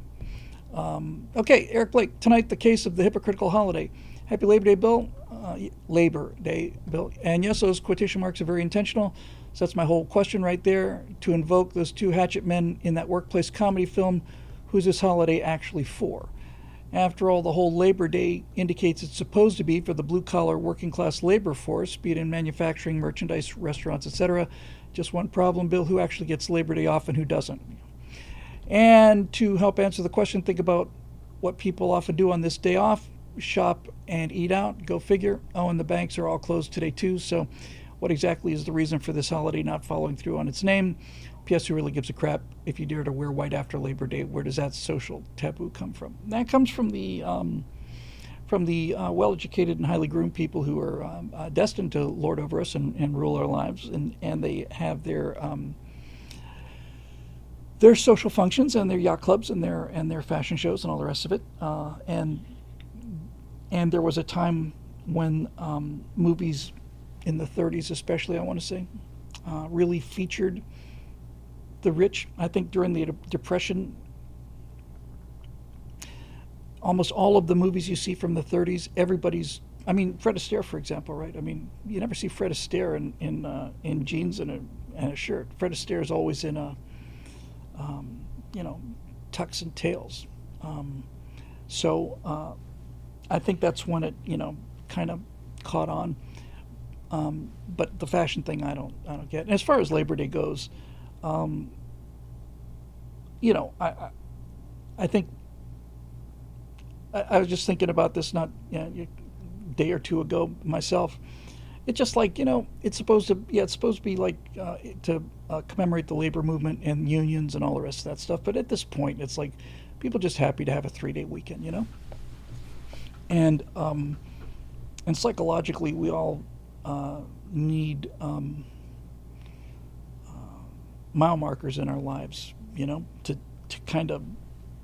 go. Okay, Eric Blake, tonight the case of the hypocritical holiday. Happy Labor Day, Bill. Labor Day, Bill. And yes, those quotation marks are very intentional. So that's my whole question right there. To invoke those two hatchet men in that workplace comedy film, who's this holiday actually for? After all, the whole Labor Day indicates it's supposed to be for the blue-collar working-class labor force, be it in manufacturing, merchandise, restaurants, etc. Just one problem, Bill, who actually gets Labor Day off and who doesn't? And to help answer the question, think about what people often do on this day off: shop and eat out. Go figure. Oh, and the banks are all closed today too. So what exactly is the reason for this holiday not following through on its name? P.S. Who really gives a crap if you dare to wear white after Labor Day? Where does that social taboo come from? That comes from the well-educated and highly groomed people who are destined to lord over us and rule our lives, and they have their social functions and their yacht clubs and their fashion shows and all the rest of it. And there was a time when movies in the 30s, especially, I want to say, really featured the rich. I think during the Depression, almost all of the movies you see from the 30s, Fred Astaire, for example, right? You never see Fred Astaire in jeans and a shirt. Fred Astaire is always in a tux and tails. So I think that's when it, kind of caught on. But the fashion thing, I don't get. And as far as Labor Day goes, I think I was just thinking about this not a day or two ago myself, it's just like, it's supposed to, yeah, it's supposed to be like to commemorate the labor movement and unions and all the rest of that stuff. But at this point, it's like people just happy to have a 3 day weekend. And and psychologically, we all need mile markers in our lives, to kind of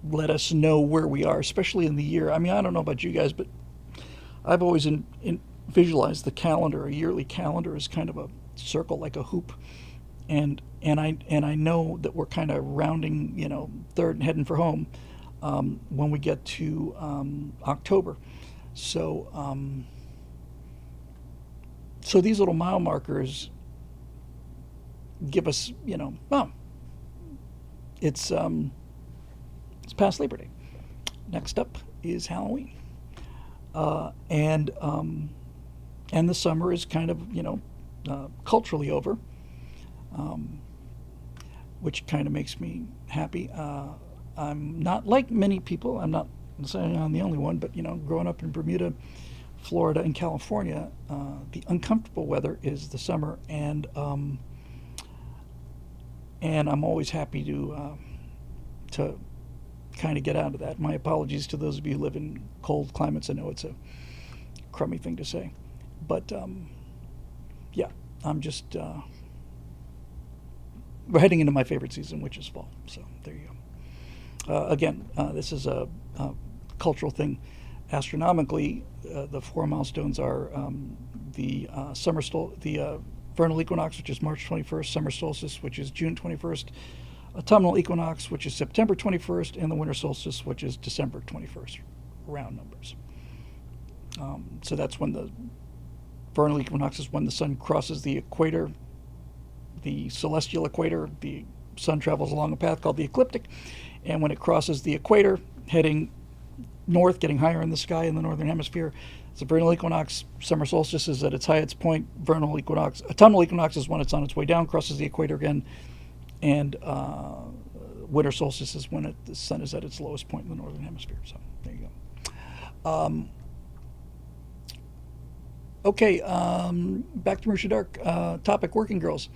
let us know where we are, especially in the year. I mean, I don't know about you guys, but I've always visualized the calendar, a yearly calendar, as kind of a circle, like a hoop, and I know that we're kind of rounding, third and heading for home when we get to October. So so these little mile markers give us, oh, it's past Labor Day. Next up is Halloween, and the summer is kind of, culturally over, which kind of makes me happy. I'm not like many people. I'm not saying I'm the only one, but growing up in Bermuda, Florida, and California, the uncomfortable weather is the summer, and I'm always happy to kind of get out of that. My apologies to those of you who live in cold climates. I know it's a crummy thing to say, but yeah, I'm just we're heading into my favorite season, which is fall. So there you go. Again, this is a cultural thing. Astronomically, the 4 milestones are the the vernal equinox, which is March 21st, summer solstice, which is June 21st, autumnal equinox, which is September 21st, and the winter solstice, which is December 21st, round numbers. So that's when the vernal equinox is when the sun crosses the equator, the celestial equator. The sun travels along a path called the ecliptic, and when it crosses the equator, heading north, getting higher in the sky in the northern hemisphere, it's the vernal equinox. Summer solstice is at its highest point. Vernal equinox, autumnal equinox is when it's on its way down, crosses the equator again, and winter solstice is when the sun is at its lowest point in the northern hemisphere. So there you go. Okay, back to Marisha Dark. Topic: working girls.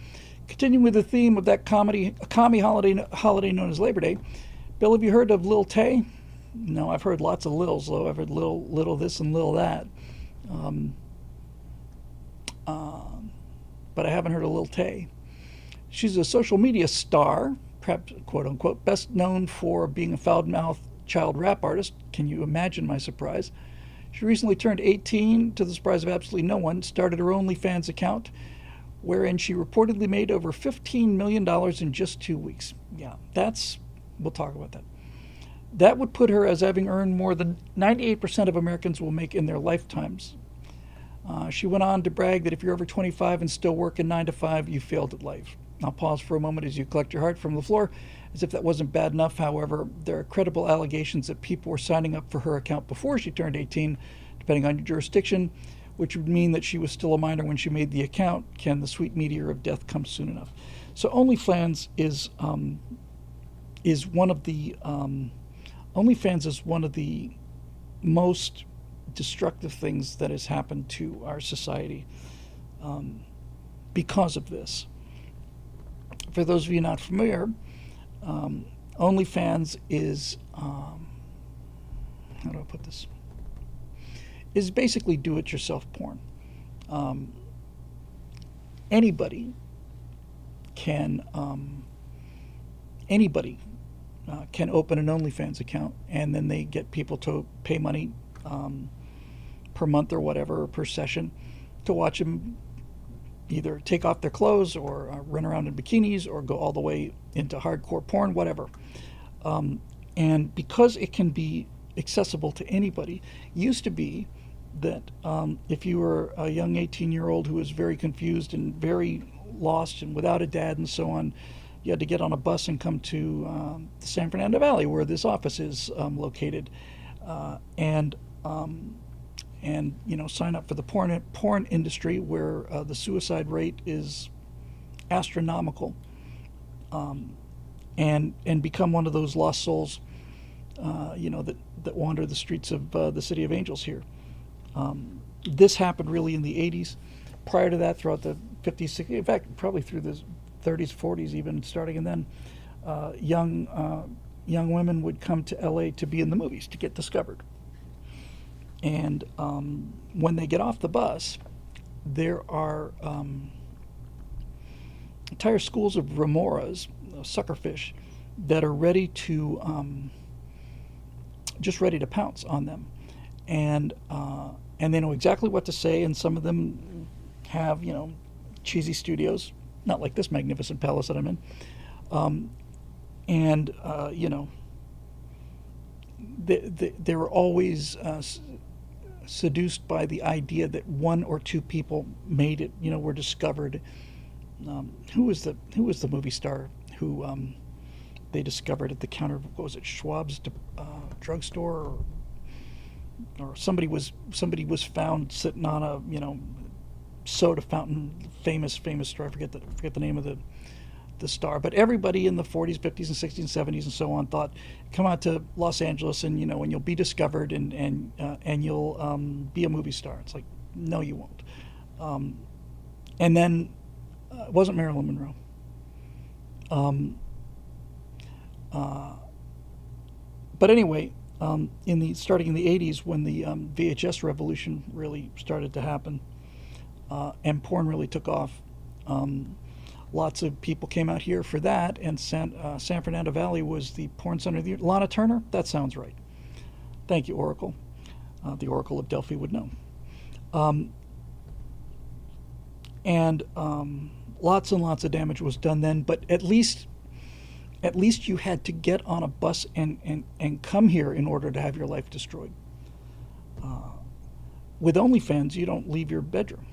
Continuing with the theme of that commie holiday known as Labor Day. Bill, have you heard of Lil Tay? No, I've heard lots of Lils, though. I've heard little this and little that. But I haven't heard of Lil Tay. She's a social media star, perhaps quote unquote, best known for being a foul-mouthed child rap artist. Can you imagine my surprise? She recently turned 18, to the surprise of absolutely no one, started her OnlyFans account, wherein she reportedly made over $15 million in just 2 weeks. Yeah, we'll talk about that. That would put her as having earned more than 98% of Americans will make in their lifetimes. She went on to brag that if you're over 25 and still working 9 to 5, you failed at life. I'll pause for a moment as you collect your heart from the floor, as if that wasn't bad enough. However, there are credible allegations that people were signing up for her account before she turned 18, depending on your jurisdiction, which would mean that she was still a minor when she made the account. Can the sweet meteor of death come soon enough? So OnlyFans is one of the most destructive things that has happened to our society because of this. For those of you not familiar, OnlyFans is, how do I put this? Is basically do-it-yourself porn. Anybody can open an OnlyFans account, and then they get people to pay money per month or whatever, or per session, to watch them either take off their clothes or run around in bikinis or go all the way into hardcore porn, whatever. And because it can be accessible to anybody, used to be that if you were a young 18-year-old who was very confused and very lost and without a dad and so on, you had to get on a bus and come to the San Fernando Valley, where this office is located, and sign up for the porn industry, where the suicide rate is astronomical, and become one of those lost souls, that wander the streets of the City of Angels here. This happened really in the 80s, prior to that, throughout the 50s, 60s, in fact, probably through the 30s, 40s, even starting, and then young women would come to LA to be in the movies, to get discovered. And when they get off the bus, there are entire schools of remoras, suckerfish, that are ready to just ready to pounce on them, and they know exactly what to say. And some of them have, cheesy studios, not like this magnificent palace that I'm in, and they were always seduced by the idea that one or two people made it, were discovered. Who was the movie star who they discovered at the counter of, what was it, Schwab's drugstore, or somebody was found sitting on a soda fountain, famous star. I forget the name of the star, but everybody in the 40s, 50s, and 60s, and 70s, and so on thought, come out to Los Angeles and and you'll be discovered and you'll be a movie star. It's like, no, you won't. And then it wasn't Marilyn Monroe. But anyway, starting in the 80s, when the VHS revolution really started to happen, and porn really took off, lots of people came out here for that, and San Fernando Valley was the porn center of the year. Lana Turner, that sounds right. Thank you, Oracle. The Oracle of Delphi would know. And lots and lots of damage was done then, but at least you had to get on a bus and come here in order to have your life destroyed. With OnlyFans, you don't leave your bedroom,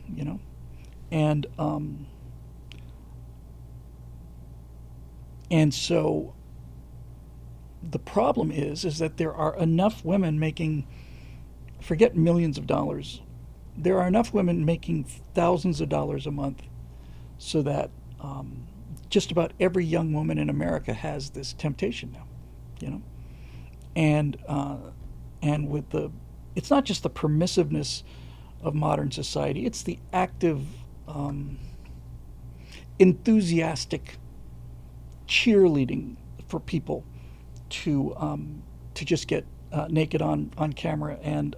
and so the problem is that there are enough women making, forget millions of dollars, there are enough women making thousands of dollars a month, so that just about every young woman in America has this temptation now, and with it's not just the permissiveness of modern society, it's the active, enthusiastic cheerleading for people to just get naked on camera and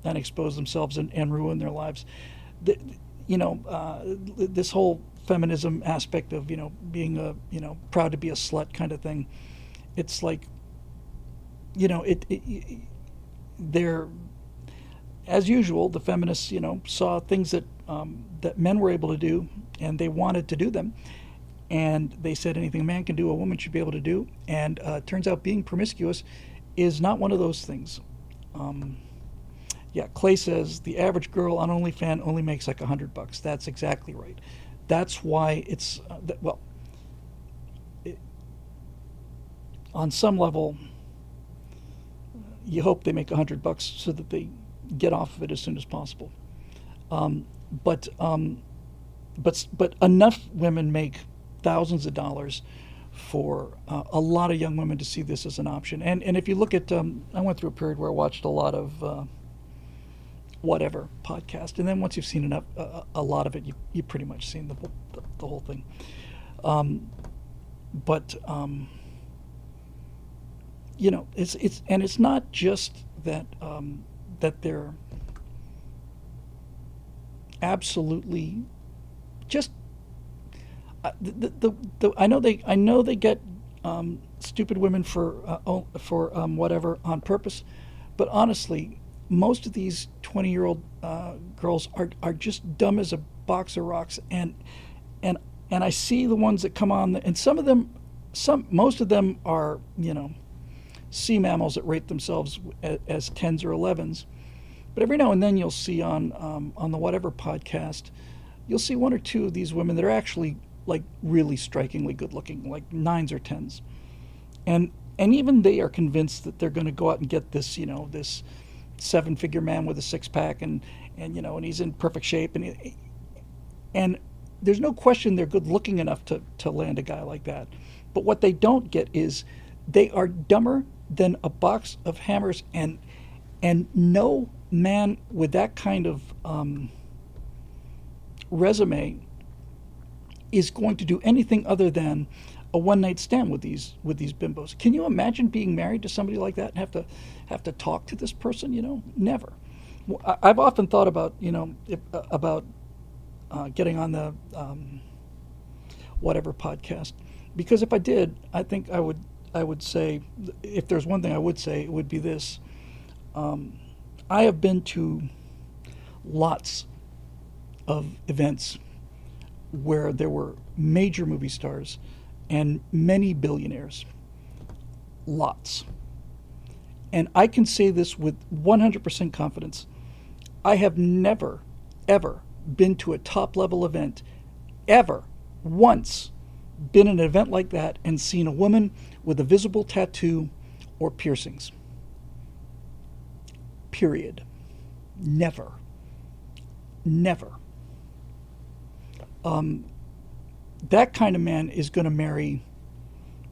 expose themselves and ruin their lives. This whole feminism aspect of being proud to be a slut kind of thing. It's like they're, as usual, the feminists saw things that men were able to do, and they wanted to do them. And they said anything a man can do, a woman should be able to do. And turns out being promiscuous is not one of those things. Clay says the average girl on OnlyFans only makes like $100. That's exactly right. That's why it's on some level, you hope they make $100 so that they get off of it as soon as possible. But enough women make thousands of dollars for a lot of young women to see this as an option. And if you look at, I went through a period where I watched a lot of whatever podcast, and then once you've seen enough, a lot of it, you've pretty much seen the whole thing. It's not just that that they're absolutely just. I know they get stupid women for whatever on purpose, but honestly, most of these 20-year-old girls are just dumb as a box of rocks, and I see the ones that come on, and most of them are sea mammals that rate themselves as 10s or 11s, but every now and then you'll see on the whatever podcast, you'll see one or two of these women that are actually like really strikingly good looking, like 9s or 10s, and even they are convinced that they're going to go out and get this this 7-figure man with a 6-pack and he's in perfect shape, and there's no question they're good looking enough to land a guy like that. But what they don't get is they are dumber than a box of hammers, and no man with that kind of resume is going to do anything other than a one night stand with these bimbos. Can you imagine being married to somebody like that and have to talk to this person? Never. I've often thought about about getting on the whatever podcast, because if I did, I think I would say, if there's one thing I would say, it would be this. I have been to lots of events where there were major movie stars and many billionaires. Lots. And I can say this with 100% confidence. I have never, ever been to a top level event, ever, once, been in an event like that and seen a woman with a visible tattoo or piercings. Period. Never. Never. That kind of man is going to marry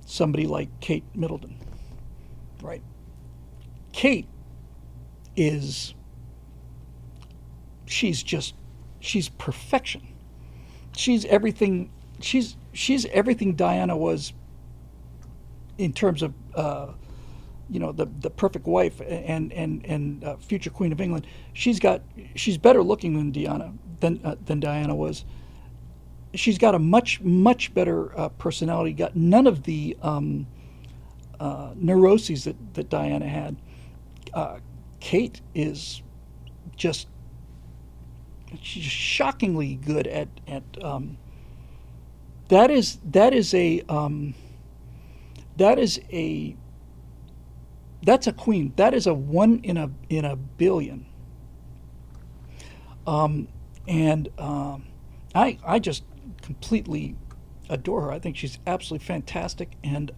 somebody like Kate Middleton, right? Kate she's perfection. She's everything. She's everything Diana was in terms of the perfect wife and future Queen of England. She's better looking than Diana was. She's got a much better personality. Got none of the neuroses that Diana had. Kate is she's shockingly good at that is that's a queen. That is a one in a billion. I just completely adore her. I think she's absolutely fantastic and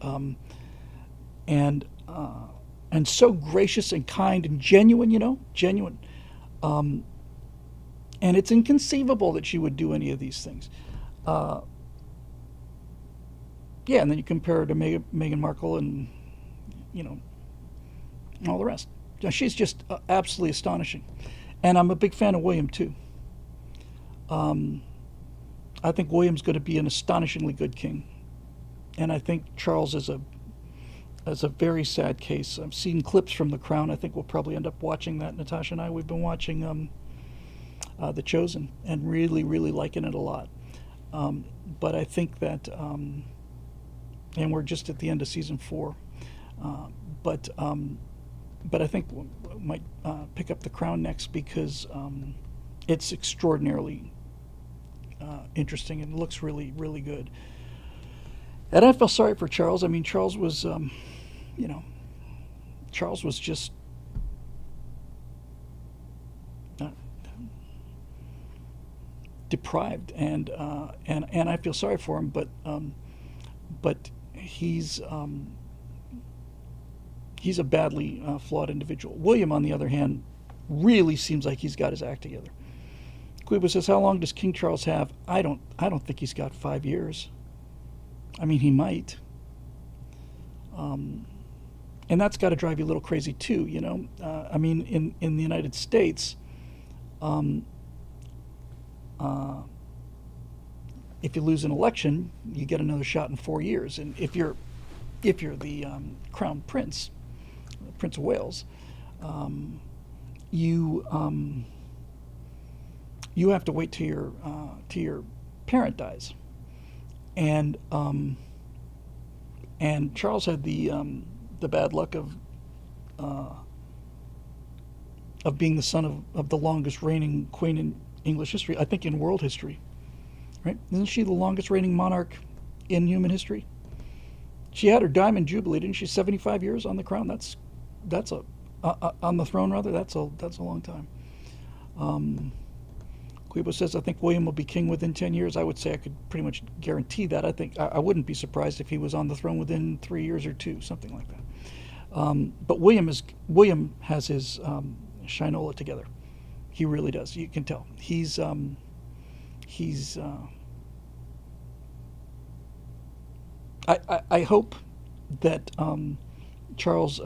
so gracious and kind and genuine. Genuine. And it's inconceivable that she would do any of these things. Yeah, and then you compare her to Meghan Markle and all the rest. She's just absolutely astonishing. And I'm a big fan of William too. I think William's going to be an astonishingly good king, and I think Charles is a very sad case. I've seen clips from The Crown. I think we'll probably end up watching that. Natasha and I, we've been watching The Chosen and really, really liking it a lot. But I think that, and we're just at the end of season 4. But I think we might pick up The Crown next because it's extraordinarily interesting and looks really, really good. And I feel sorry for Charles. I mean, Charles was just deprived, and I feel sorry for him. But he's a badly flawed individual. William, on the other hand, really seems like he's got his act together. Quiba says, how long does King Charles have? I don't think he's got 5 years. I mean, he might. And that's got to drive you a little crazy too, I mean, in the United States, if you lose an election, you get another shot in 4 years. And if you're the Crown Prince, Prince of Wales, you have to wait till your parent dies, and Charles had the bad luck of being the son of the longest reigning queen in English history, I think in world history, right? Isn't she the longest reigning monarch in human history? She had her diamond jubilee, didn't she? 75 years on the crown. That's on the throne rather. That's a long time. Quibo says, I think William will be king within 10 years. I would say I could pretty much guarantee that. I think I wouldn't be surprised if he was on the throne within 3 years or 2, something like that. But William has his Shinola together. He really does. You can tell. He's I hope that Charles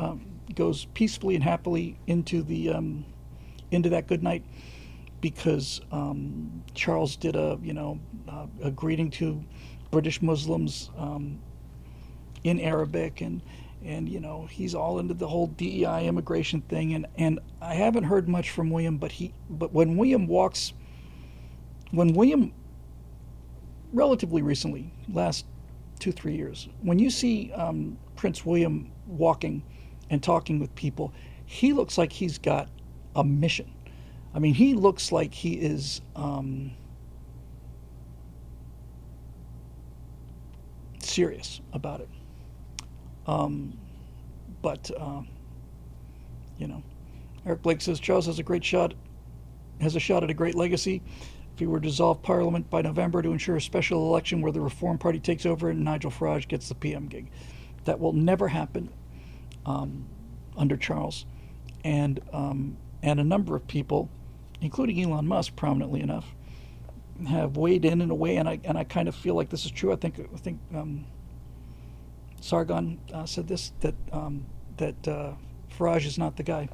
goes peacefully and happily into that good night, because Charles did a greeting to British Muslims in Arabic, and he's all into the whole DEI immigration thing, and I haven't heard much from William, but when William relatively recently, last 2-3 years, when you see Prince William walking and talking with people, he looks like he's got a mission. I mean, he looks like he is serious about it. But Eric Blake says Charles has a shot at a great legacy if he were to dissolve Parliament by November to ensure a special election where the Reform Party takes over and Nigel Farage gets the PM gig. That will never happen under Charles, and a number of people, including Elon Musk, prominently enough, have weighed in a way, and I kind of feel like this is true. I think Sargon said this, that Farage is not the guy.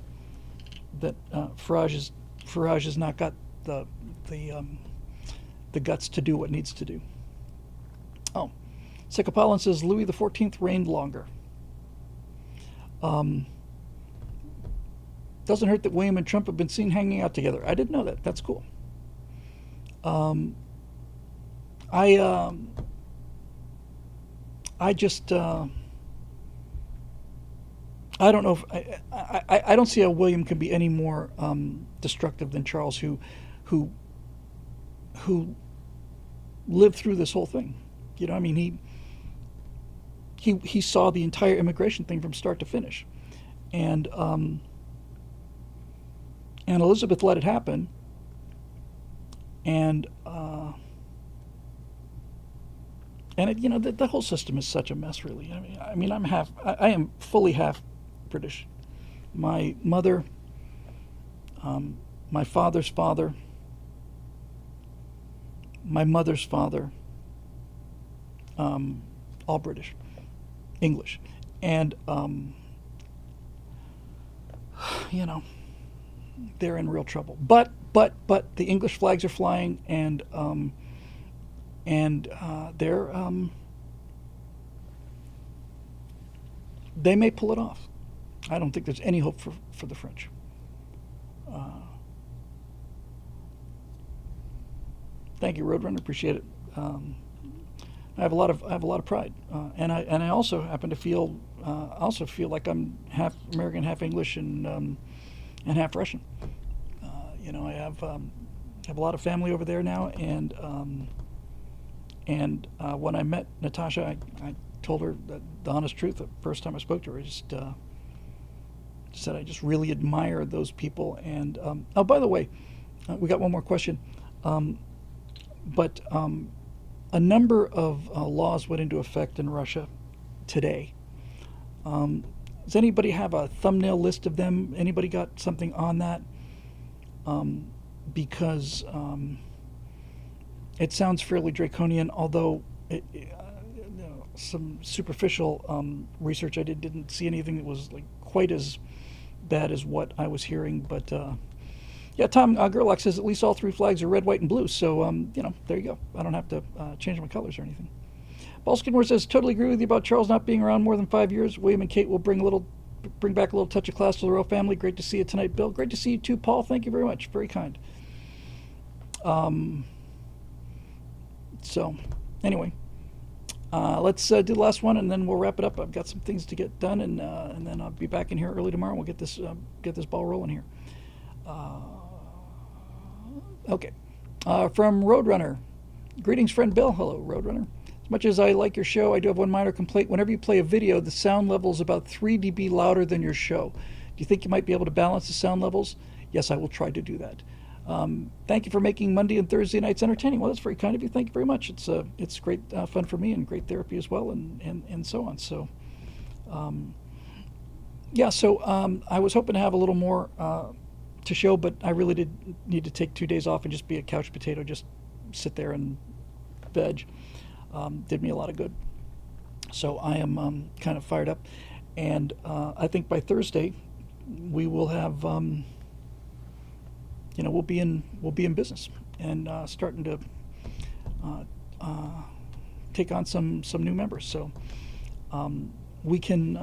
That Farage has not got the guts to do what needs to do. Oh, Sycopolin says Louis XIV reigned longer. Doesn't hurt that William and Trump have been seen hanging out together. I didn't know that. That's cool. I just I don't know if I don't see how William can be any more destructive than Charles, who lived through this whole thing. I mean, he saw the entire immigration thing from start to finish, and Elizabeth let it happen, and the whole system is such a mess, really. I mean, I am fully half British. My mother, my father's father, my mother's father, all British, English, and they're in real trouble. But the English flags are flying, and they may pull it off. I don't think there's any hope for the French. Thank you, Roadrunner. Appreciate it. I have a lot of pride, and I also happen to feel like I'm half American, half English, and half Russian. I have a lot of family over there now, and when I met Natasha, I told her the honest truth. The first time I spoke to her, I just said I just really admire those people. And oh, by the way, we got one more question. But a number of laws went into effect in Russia today. Does anybody have a thumbnail list of them? Anybody got something on that? Because it sounds fairly draconian, although some superficial research I didn't see anything that was like quite as bad as what I was hearing. But yeah, Tom Gerlach says at least all three flags are red, white, and blue. So there you go. I don't have to change my colors or anything. Paul Skidmore says totally agree with you about Charles not being around more than 5 years. William and Kate will bring back a little touch of class to the royal family. Great to see you tonight, Bill. Great to see you too, Paul. Thank you very much. Very kind. So anyway, let's do the last one, and then we'll wrap it up. I've got some things to get done, and then I'll be back in here early tomorrow. We'll get this ball rolling here. Okay. From Roadrunner. Greetings, friend Bill. Hello, Roadrunner. As much as I like your show, I do have one minor complaint. Whenever you play a video, the sound level is about 3 dB louder than your show. Do you think you might be able to balance the sound levels? Yes, I will try to do that. Thank you for making Monday and Thursday nights entertaining. Well, that's very kind of you. Thank you very much. It's great fun for me and great therapy as well, and so on. So, I was hoping to have a little more to show, but I really did need to take 2 days off and just be a couch potato, just sit there and veg. Did me a lot of good. So I am kind of fired up, and I think by Thursday we will have we'll be in business and starting to uh, uh, take on some new members. So we can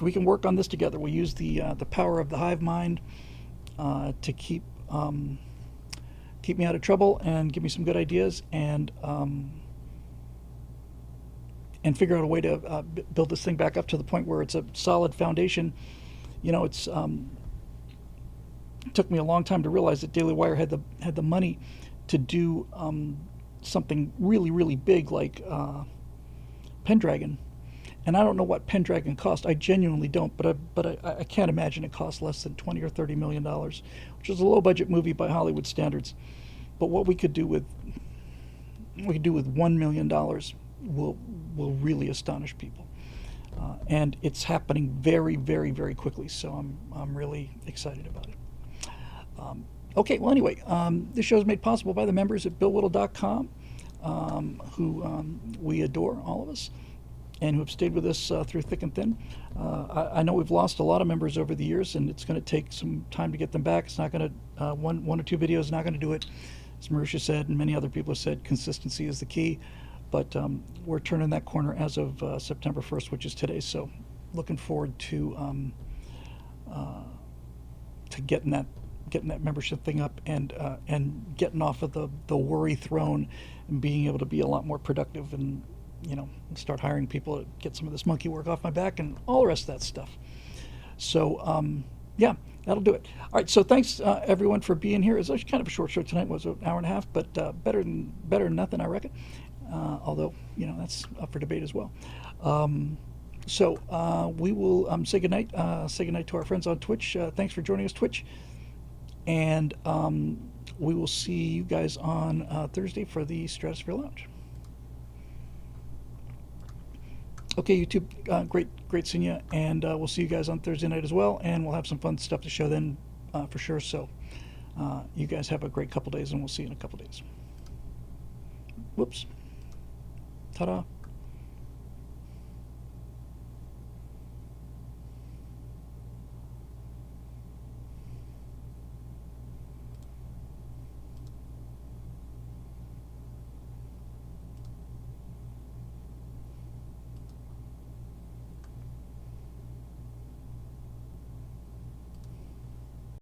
work on this together. We use the power of the hive mind to keep me out of trouble and give me some good ideas and figure out a way to build this thing back up to the point where it's a solid foundation. It's it took me a long time to realize that Daily Wire had the money to do something really really big like Pendragon, and I don't know what Pendragon cost. I genuinely don't, but I can't imagine it cost less than $20 or $30 million, which is a low budget movie by Hollywood standards. But what we could do with $1 million will really astonish people, and it's happening very very very quickly. So I'm really excited about it. Okay, well, anyway, this show is made possible by the members at BillWhittle.com, who we adore, all of us, and who have stayed with us through thick and thin. I know we've lost a lot of members over the years, and it's going to take some time to get them back. It's not going to, one or two videos is not going to do it. As Marisha said, and many other people have said, consistency is the key. But we're turning that corner as of September 1st, which is today. So looking forward to getting that membership thing up and getting off of the worry throne and being able to be a lot more productive and start hiring people to get some of this monkey work off my back and all the rest of that stuff. So yeah, that'll do it. All right, so thanks everyone for being here. It was actually kind of a short show tonight. It was an hour and a half, but better than nothing, I reckon. Although that's up for debate as well. So we will say goodnight. Say goodnight to our friends on Twitch. Thanks for joining us, Twitch. And we will see you guys on Thursday for the Stratosphere Lounge. Okay, YouTube, great seeing you. And we'll see you guys on Thursday night as well. And we'll have some fun stuff to show then for sure. So you guys have a great couple days, and we'll see you in a couple days. Whoops. Ta-da.